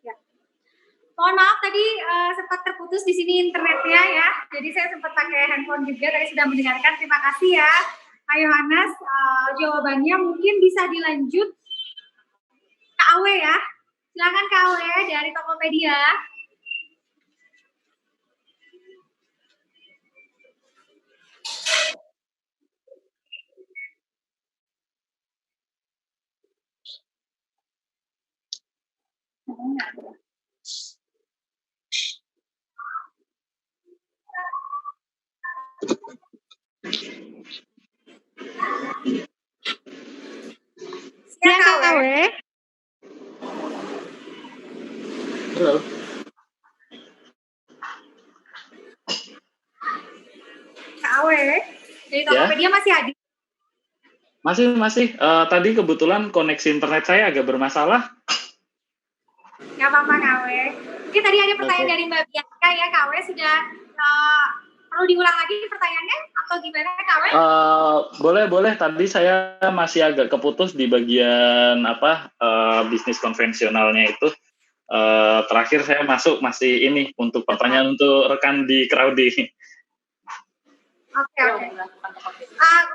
Speaker 1: Ya. Mohon maaf tadi sempat terputus di sini internetnya ya. Jadi saya sempat pakai handphone juga, tadi sudah mendengarkan. Terima kasih ya, Kak Yohanes. Jawabannya mungkin bisa dilanjut Kak Awe ya. Silakan Kak Awe dari Tokopedia.
Speaker 5: Ya, Kak Awe.
Speaker 3: Halo.
Speaker 1: Kak Awe dari Tokopedia masih hadir?
Speaker 3: Masih. Tadi kebetulan koneksi internet saya agak bermasalah.
Speaker 1: Nggak apa-apa Kak Awe. Mungkin tadi ada pertanyaan dari Mbak Bianca ya, Kak Awe sudah perlu diulang lagi pertanyaannya atau gimana Kak Awe?
Speaker 3: Boleh. Tadi saya masih agak keputus di bagian bisnis konvensionalnya itu. Terakhir saya masuk masih ini untuk pertanyaan untuk rekan di Crowdy.
Speaker 1: Oke.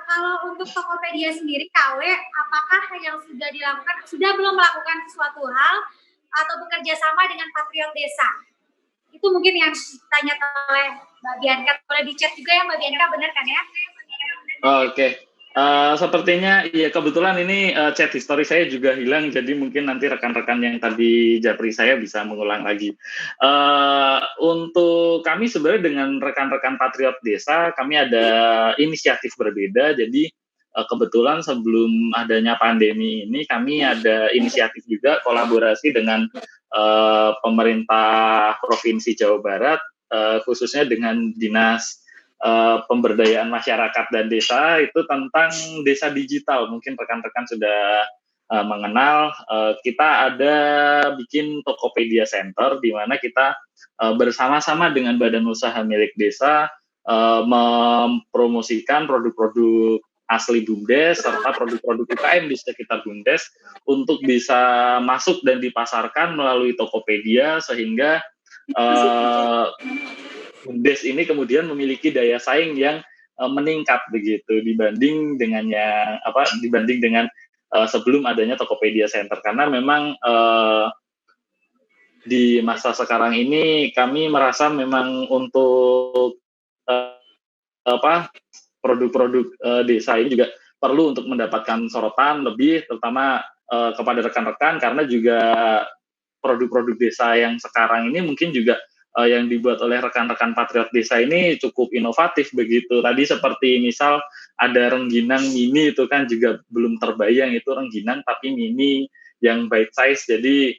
Speaker 1: Kalau untuk Tokopedia sendiri, Kak Awe, apakah yang sudah dilakukan, sudah belum melakukan sesuatu hal atau bekerja sama dengan Patriot Desa? Itu mungkin yang ditanya oleh Mbak Bianca. Boleh di chat juga ya Mbak Bianca, benar kan ya?
Speaker 3: Oke. Sepertinya ya kebetulan ini chat history saya juga hilang, jadi mungkin nanti rekan-rekan yang tadi japri saya bisa mengulang lagi. Untuk kami sebenarnya dengan rekan-rekan Patriot Desa, kami ada inisiatif berbeda. Jadi kebetulan sebelum adanya pandemi ini, kami ada inisiatif juga kolaborasi dengan pemerintah Provinsi Jawa Barat, khususnya dengan Dinas Pemberdayaan Masyarakat dan Desa itu tentang desa digital. Mungkin rekan-rekan sudah mengenal. Kita ada bikin Tokopedia Center di mana kita bersama-sama dengan badan usaha milik desa mempromosikan produk-produk asli BUMDes serta produk-produk UKM di sekitar BUMDes untuk bisa masuk dan dipasarkan melalui Tokopedia sehingga BUMDes ini kemudian memiliki daya saing yang meningkat begitu dibanding dengan sebelum adanya Tokopedia Center, karena memang di masa sekarang ini kami merasa memang untuk produk-produk desa ini juga perlu untuk mendapatkan sorotan lebih, terutama kepada rekan-rekan, karena juga produk-produk desa yang sekarang ini mungkin juga yang dibuat oleh rekan-rekan Patriot Desa ini cukup inovatif begitu. Tadi seperti misal ada rengginang mini, itu kan juga belum terbayang itu rengginang tapi mini yang bite size, jadi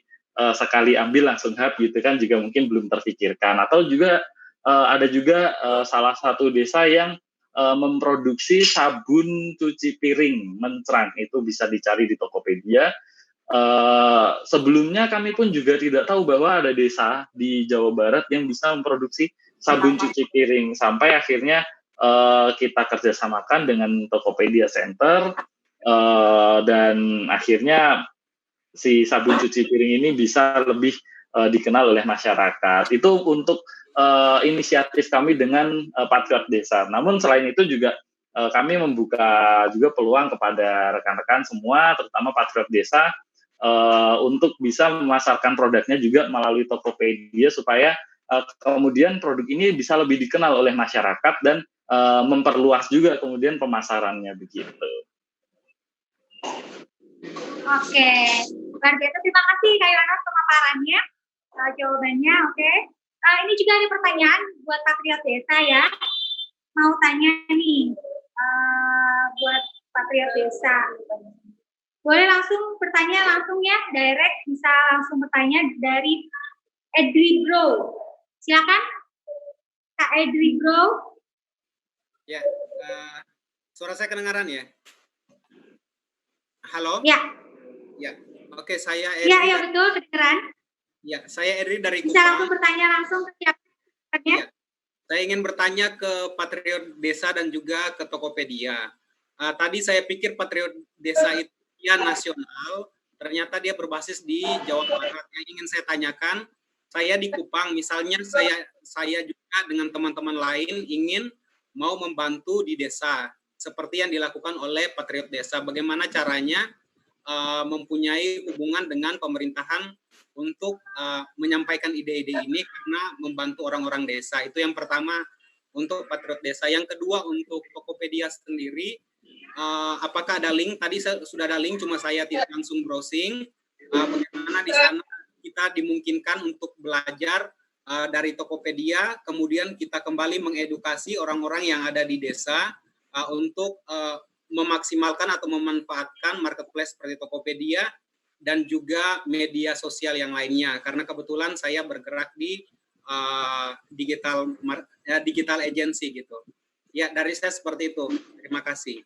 Speaker 3: sekali ambil langsung habis gitu kan, juga mungkin belum terpikirkan. Atau juga ada juga salah satu desa yang memproduksi sabun cuci piring mencrang, itu bisa dicari di Tokopedia. Sebelumnya kami pun juga tidak tahu bahwa ada desa di Jawa Barat yang bisa memproduksi sabun cuci piring, sampai akhirnya kita kerjasamakan dengan Tokopedia Center dan akhirnya si sabun cuci piring ini bisa lebih dikenal oleh masyarakat. Itu untuk inisiatif kami dengan Patriot Desa. Namun selain itu juga kami membuka juga peluang kepada rekan-rekan semua, terutama Patriot Desa, untuk bisa memasarkan produknya juga melalui Tokopedia supaya kemudian produk ini bisa lebih dikenal oleh masyarakat dan memperluas juga kemudian pemasarannya begitu.
Speaker 1: Oke, luar biasa. Terima kasih Kak Yohanes pemaparannya, jawabannya. Oke. Ini juga ada pertanyaan buat Patriot Desa ya. Mau tanya nih buat Patriot Desa. Boleh langsung bertanya langsung ya, direct, bisa langsung bertanya dari Edri Bro. Silakan, Kak Edri Bro.
Speaker 9: Ya, suara saya kedengaran ya? Halo?
Speaker 1: Ya.
Speaker 9: Ya, oke, saya Edri.
Speaker 1: Ya, betul, kedengaran.
Speaker 9: Ya, saya Edri dari
Speaker 1: Bisa langsung bertanya langsung ke siapa?
Speaker 9: Ya. Saya ingin bertanya ke Patriot Desa dan juga ke Tokopedia. Tadi saya pikir Patriot Desa itu ya nasional, ternyata dia berbasis di Jawa Barat. Yang ingin saya tanyakan, saya di Kupang, misalnya saya juga dengan teman-teman lain ingin mau membantu di desa, seperti yang dilakukan oleh Patriot Desa. Bagaimana caranya mempunyai hubungan dengan pemerintahan untuk menyampaikan ide-ide ini karena membantu orang-orang desa. Itu yang pertama untuk Patriot Desa. Yang kedua untuk Tokopedia sendiri, apakah ada link? Tadi sudah ada link, cuma saya tidak langsung browsing. Bagaimana di sana kita dimungkinkan untuk belajar dari Tokopedia, kemudian kita kembali mengedukasi orang-orang yang ada di desa untuk memaksimalkan atau memanfaatkan marketplace seperti Tokopedia dan juga media sosial yang lainnya, karena kebetulan saya bergerak di digital agency gitu. Ya, dari saya seperti itu. Terima kasih.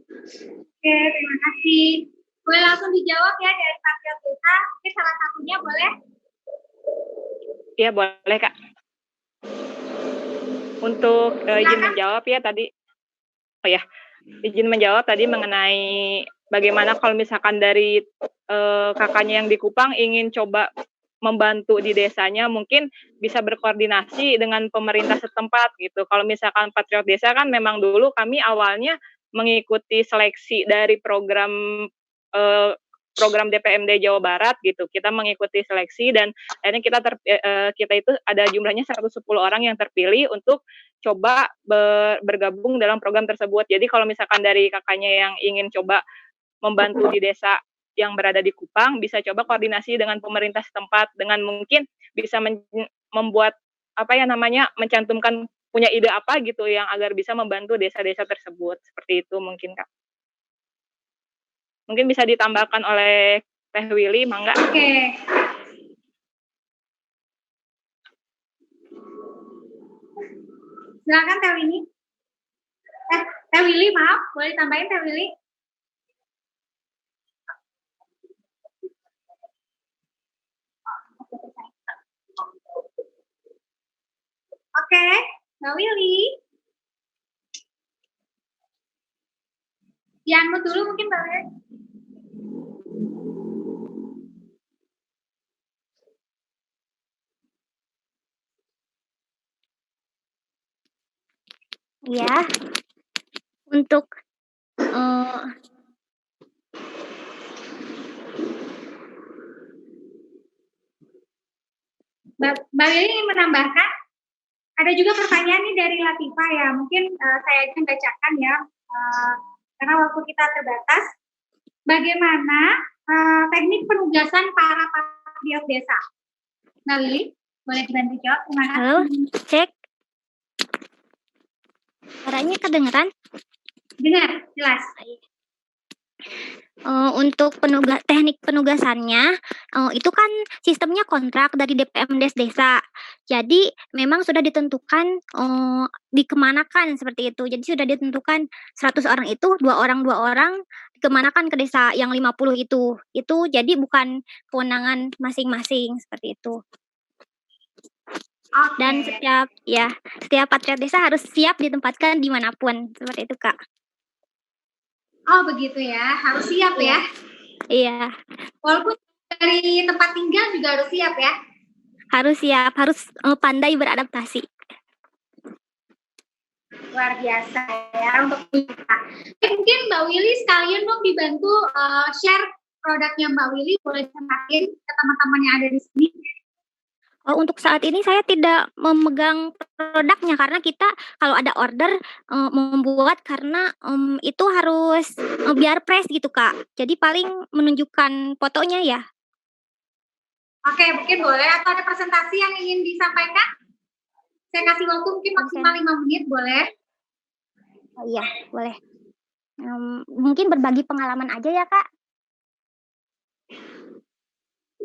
Speaker 1: Oke, terima kasih. Boleh langsung dijawab ya dari Patriot Desa. Mungkin salah satunya boleh?
Speaker 5: Iya, boleh, Kak. Untuk izin menjawab ya tadi. Izin menjawab tadi mengenai bagaimana kalau misalkan dari kakaknya yang di Kupang ingin coba membantu di desanya, mungkin bisa berkoordinasi dengan pemerintah setempat gitu. Kalau misalkan Patriot Desa kan memang dulu kami awalnya mengikuti seleksi dari program DPMD Jawa Barat gitu. Kita mengikuti seleksi dan akhirnya kita itu ada jumlahnya 110 orang yang terpilih untuk coba bergabung dalam program tersebut. Jadi kalau misalkan dari kakaknya yang ingin coba membantu di desa yang berada di Kupang, bisa coba koordinasi dengan pemerintah setempat, dengan mungkin bisa membuat mencantumkan punya ide apa gitu yang agar bisa membantu desa-desa tersebut. Seperti itu mungkin, Kak. Mungkin bisa ditambahkan oleh Teh Willy, mangga.
Speaker 1: Oke. Silakan Teh Willy. Teh Willy, maaf, boleh tambahin Teh Willy? Oke, Mbak Willy. Yang dulu mungkin Mbak Willy.
Speaker 6: Ya, untuk
Speaker 1: Mbak Willy ingin menambahkan? Ada juga pertanyaan nih dari Latifah ya, mungkin saya akan bacakan ya, karena waktu kita terbatas. Bagaimana teknik penugasan para patriot desa? Mbak Willy, boleh dibantu jawab? Terima kasih.
Speaker 6: halo, cek. Suaranya kedengeran?
Speaker 1: Dengar, jelas.
Speaker 6: Untuk teknik penugasannya, itu kan sistemnya kontrak dari DPMD desa. Jadi memang sudah ditentukan dikemanakan seperti itu. Jadi sudah ditentukan 100 orang itu 2 orang dikemanakan ke desa yang 50 itu. Itu jadi bukan kewenangan masing-masing seperti itu.
Speaker 1: Okay.
Speaker 6: Dan setiap patriot desa harus siap ditempatkan dimanapun seperti itu, Kak.
Speaker 1: Oh begitu ya, harus siap ya?
Speaker 6: Iya.
Speaker 1: Walaupun dari tempat tinggal juga harus siap ya?
Speaker 6: Harus siap, harus pandai beradaptasi.
Speaker 1: Luar biasa ya untuk kita. Mungkin Mbak Willy sekalian dong dibantu share produknya Mbak Willy, boleh disampaikan ke teman-teman yang ada di sini.
Speaker 6: Untuk saat ini saya tidak memegang produknya karena kita kalau ada order membuat karena itu harus biar press gitu, Kak. Jadi paling menunjukkan fotonya ya.
Speaker 1: Oke, mungkin boleh atau ada presentasi yang ingin disampaikan? Saya kasih waktu mungkin maksimal 5 menit, boleh?
Speaker 6: Oh iya, boleh. Mungkin berbagi pengalaman aja ya, Kak.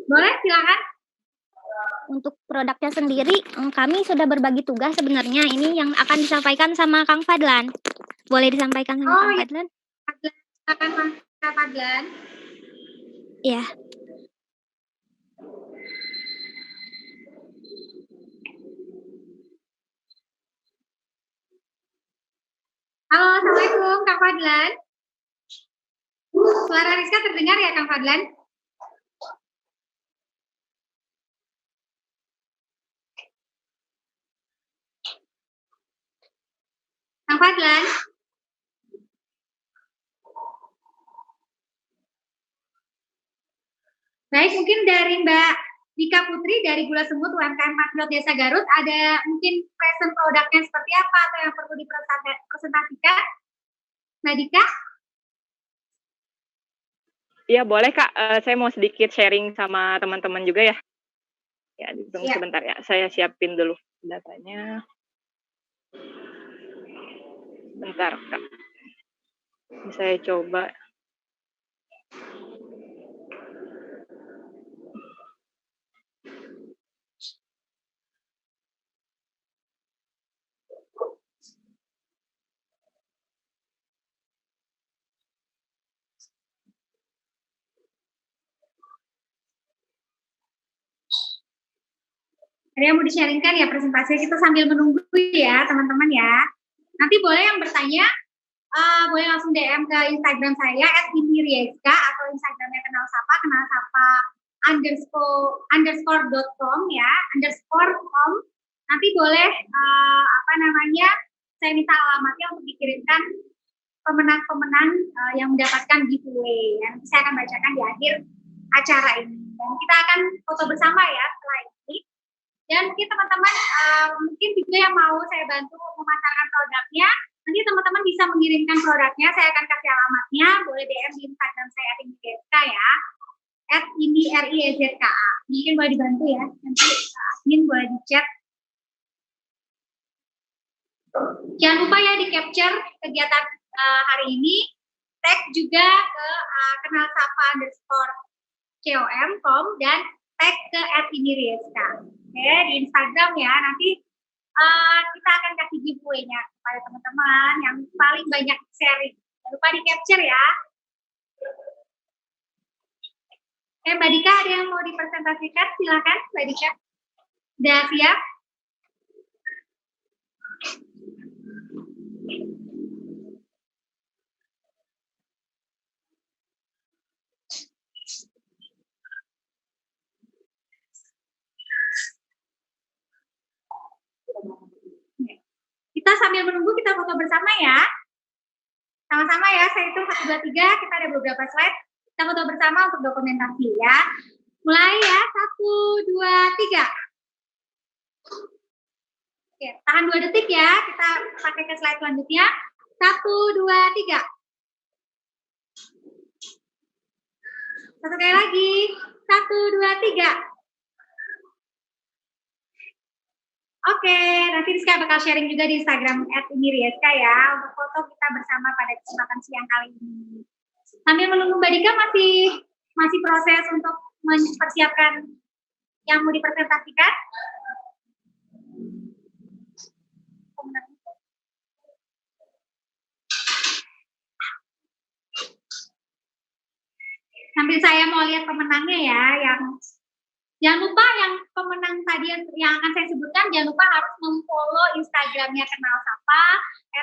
Speaker 1: Boleh, silakan.
Speaker 6: Untuk produknya sendiri, kami sudah berbagi tugas sebenarnya. Ini yang akan disampaikan sama Kang Fadlan. Boleh disampaikan sama Kang Fadlan?
Speaker 1: Silakan Kang Fadlan.
Speaker 6: Iya.
Speaker 1: Halo, Assalamualaikum Kang Fadlan. Suara Rizka terdengar ya Kang Fadlan? Kang Fadlan? Baik, mungkin dari Mbak Dika Putri dari Gula Semut UMKM Patriot Desa Garut, ada mungkin present produknya seperti apa atau yang perlu dipresentasikan? Mbak Dika?
Speaker 5: Iya boleh Kak, saya mau sedikit sharing sama teman-teman juga ya. Ya, tunggu sebentar ya, saya siapin dulu datanya. Bentar Kak. Saya coba.
Speaker 1: Ada yang mau di-sharingkan ya presentasinya, kita sambil menunggu ya teman-teman ya. Nanti boleh yang bertanya, boleh langsung DM ke Instagram saya @indiriezka atau Instagramnya kenal sapa __.com ya, _com. Nanti boleh saya minta alamatnya untuk dikirimkan pemenang-pemenang yang mendapatkan giveaway. Nanti saya akan bacakan di akhir acara ini. Dan kita akan foto bersama ya setelah ini. Dan mungkin teman-teman mungkin juga yang mau saya bantu memasarkan produknya, nanti teman-teman bisa mengirimkan produknya, saya akan kasih alamatnya, boleh DM di Instagram saya @indiriezka ya, @indiriezka. Mungkin boleh dibantu ya, nanti admin boleh di-chat. Jangan lupa ya di-capture kegiatan hari ini, tag juga ke kenalsapa_com dan tag ke @indiriezka. Oke, di Instagram ya, nanti kita akan kasih giveaway-nya kepada teman-teman yang paling banyak sharing. Jangan lupa di-capture ya. Oke, Mbak Dika, ada yang mau dipresentasikan? Silakan, Mbak Dika. Sudah siap? Kita sambil menunggu, kita foto bersama ya. Sama-sama ya, saya hitung 1, 2, 3, kita ada beberapa slide. Kita foto bersama untuk dokumentasi ya. Mulai ya, 1, 2, 3. Oke, tahan 2 detik ya, kita pakai ke slide selanjutnya. 1, 2, 3. Satu kali lagi. 1, 2, 3. Oke, nanti Rizka bakal sharing juga di Instagram @indiriezka ya, untuk foto kita bersama pada kesempatan siang kali ini. Sambil menunggu Mbak Dika masih proses untuk mempersiapkan yang mau dipresentasikan. Sambil saya mau lihat pemenangnya ya, jangan lupa yang pemenang tadi yang akan saya sebutkan, jangan lupa harus memfollow Instagramnya Kenal Sapa,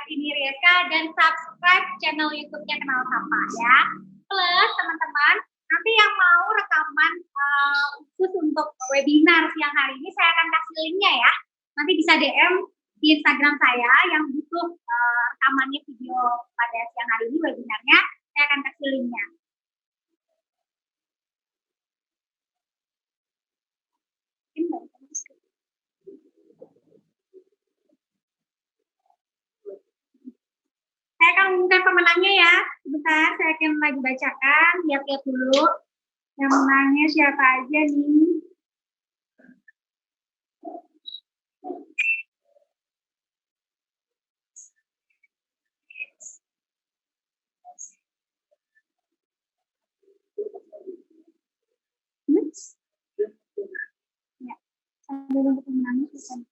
Speaker 1: @indiriezka, dan subscribe channel YouTube-nya Kenal Sapa ya. Plus teman-teman, nanti yang mau rekaman khusus untuk webinar siang hari ini, saya akan kasih linknya ya. Nanti bisa DM di Instagram saya yang butuh rekamannya video pada siang hari ini webinarnya, saya akan kasih linknya. Saya akan umumkan pemenangnya ya. Sebentar, saya akan lagi bacakan. Lihat-lihat dulu. Yang menangnya siapa aja nih. Ya, sambil nunggu pemenangnya siapa.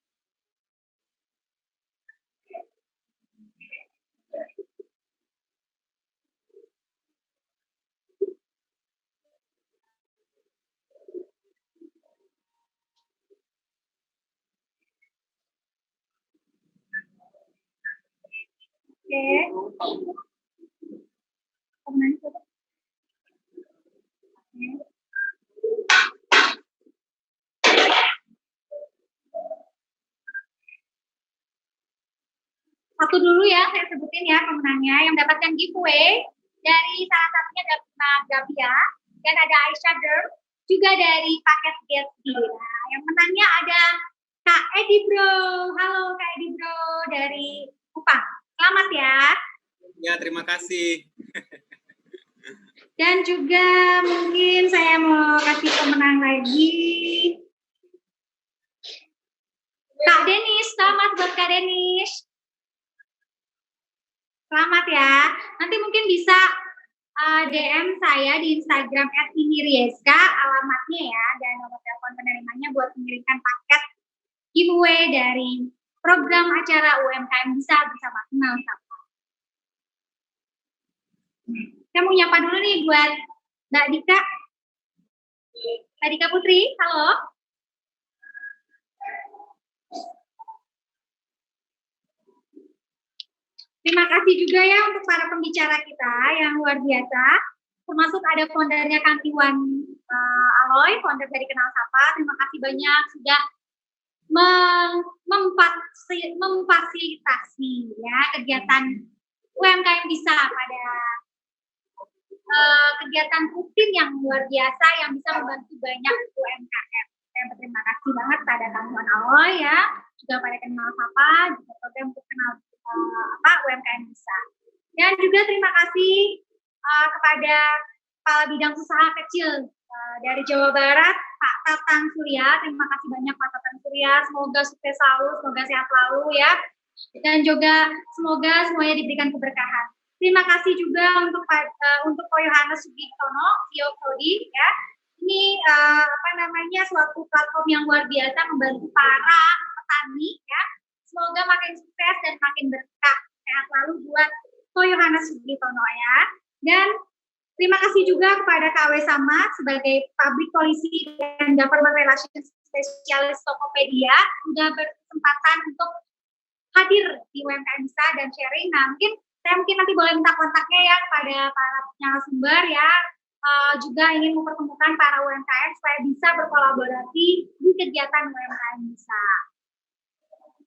Speaker 1: Oke. Pemenangnya siapa? Oke. Satu dulu ya, saya sebutin ya pemenangnya yang mendapatkan giveaway dari salah satunya Gabia dan ada Aisyah Derm, juga dari paket Gatsby. Nah, yang menangnya ada Kak Edi Bro. Halo Kak Edi Bro dari Kupang. Selamat ya.
Speaker 9: Ya, terima kasih.
Speaker 1: Dan juga mungkin saya mau kasih pemenang lagi. Kak Denis, selamat buat Kak Denis. Selamat ya. Nanti mungkin bisa DM saya di Instagram @inirieska alamatnya ya dan nomor telepon penerimanya buat mengirimkan paket giveaway dari program acara UMKM Bisa bersama Kenal Sapa. Saya mau nyapa dulu nih buat Mbak Dika. Mbak Dika Putri, halo. Terima kasih juga ya untuk para pembicara kita yang luar biasa, termasuk ada foundernya Kang Iwan Aloy, founder dari Kenal Sapa. Terima kasih banyak sudah memfasilitasi ya kegiatan UMKM Bisa pada kegiatan rutin yang luar biasa yang bisa membantu banyak UMKM. Saya berterima kasih banget pada Kang Iwan Aloy ya, juga pada Kenal Sapa, juga program untuk kenal UMKM Bisa. Dan juga terima kasih kepada Kepala Bidang Usaha Kecil dari Jawa Barat, Pak Tatang Surya. Terima kasih banyak Pak Tatang Surya. Semoga sukses selalu, semoga sehat selalu ya. Dan juga semoga semuanya diberikan keberkahan. Terima kasih juga untuk Ko Yohanes Sugitono, CEO Prodi ya. Ini suatu platform yang luar biasa membantu para petani ya. Semoga makin sukses dan makin berkah. Sehat selalu buat Ko Yohanes Sugitono ya. Dan terima kasih juga kepada KW Sama sebagai Public Policy dan Government Relations Specialist Tokopedia sudah berkesempatan untuk hadir di UMKM Bisa dan sharing. Nah, saya nanti boleh minta kontaknya ya kepada para narasumber ya. Juga ingin mempertemukan para UMKM supaya bisa berkolaborasi di kegiatan UMKM Bisa.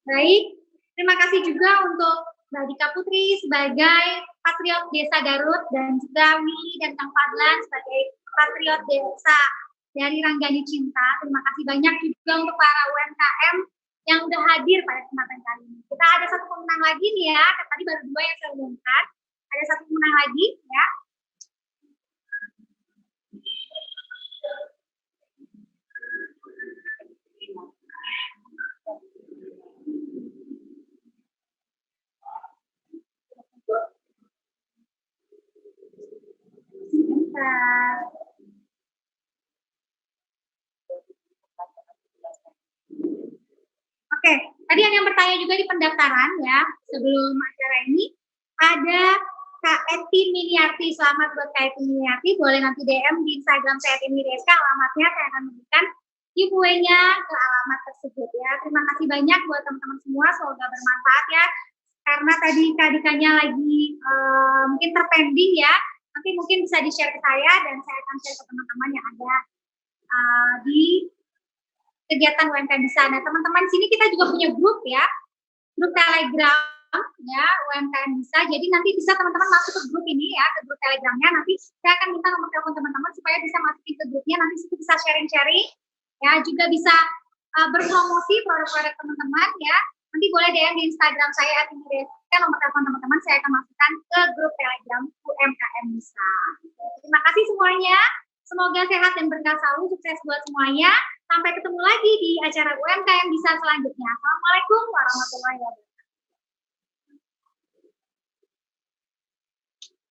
Speaker 1: Baik, terima kasih juga untuk Mbak Dika Putri sebagai Patriot Desa Garut dan juga Willy dan Kang Fadlan sebagai Patriot Desa dari Ranggani Cinta. Terima kasih banyak juga untuk para UMKM yang sudah hadir pada kesempatan kali ini. Kita ada satu pemenang lagi nih ya, tadi baru 2 yang saya umumkan. Ada satu pemenang lagi ya. Oke, tadi ada yang bertanya juga di pendaftaran ya, sebelum acara ini, ada Kak Eti Miniarti. Selamat buat Kak Eti Miniarti, boleh nanti DM di Instagram saya Eti Miniarti, alamatnya saya akan memberikan giveaway-nya ke alamat tersebut ya. Terima kasih banyak buat teman-teman semua, semoga bermanfaat ya, karena tadi Kak Dikanya lagi mungkin terpending ya, nanti mungkin bisa di-share ke saya dan saya akan share ke teman-teman yang ada di kegiatan UMKM Bisa. Nah, teman-teman sini kita juga punya grup ya, grup Telegram ya UMKM Bisa. Jadi nanti bisa teman-teman masuk ke grup ini ya, ke grup Telegramnya. Nanti saya akan minta nomor telepon teman-teman supaya bisa masukin ke grupnya. Nanti situ bisa sharing-sharing ya, juga bisa berpromosi produk-produk teman-teman ya. Nanti boleh DM di Instagram saya nomor telepon teman-teman saya akan masukkan ke grup Telegram UMKM Bisa. Terima kasih semuanya. Semoga sehat dan berkah selalu, sukses buat semuanya. Sampai ketemu lagi di acara UMKM Bisa selanjutnya. Assalamualaikum warahmatullahi wabarakatuh.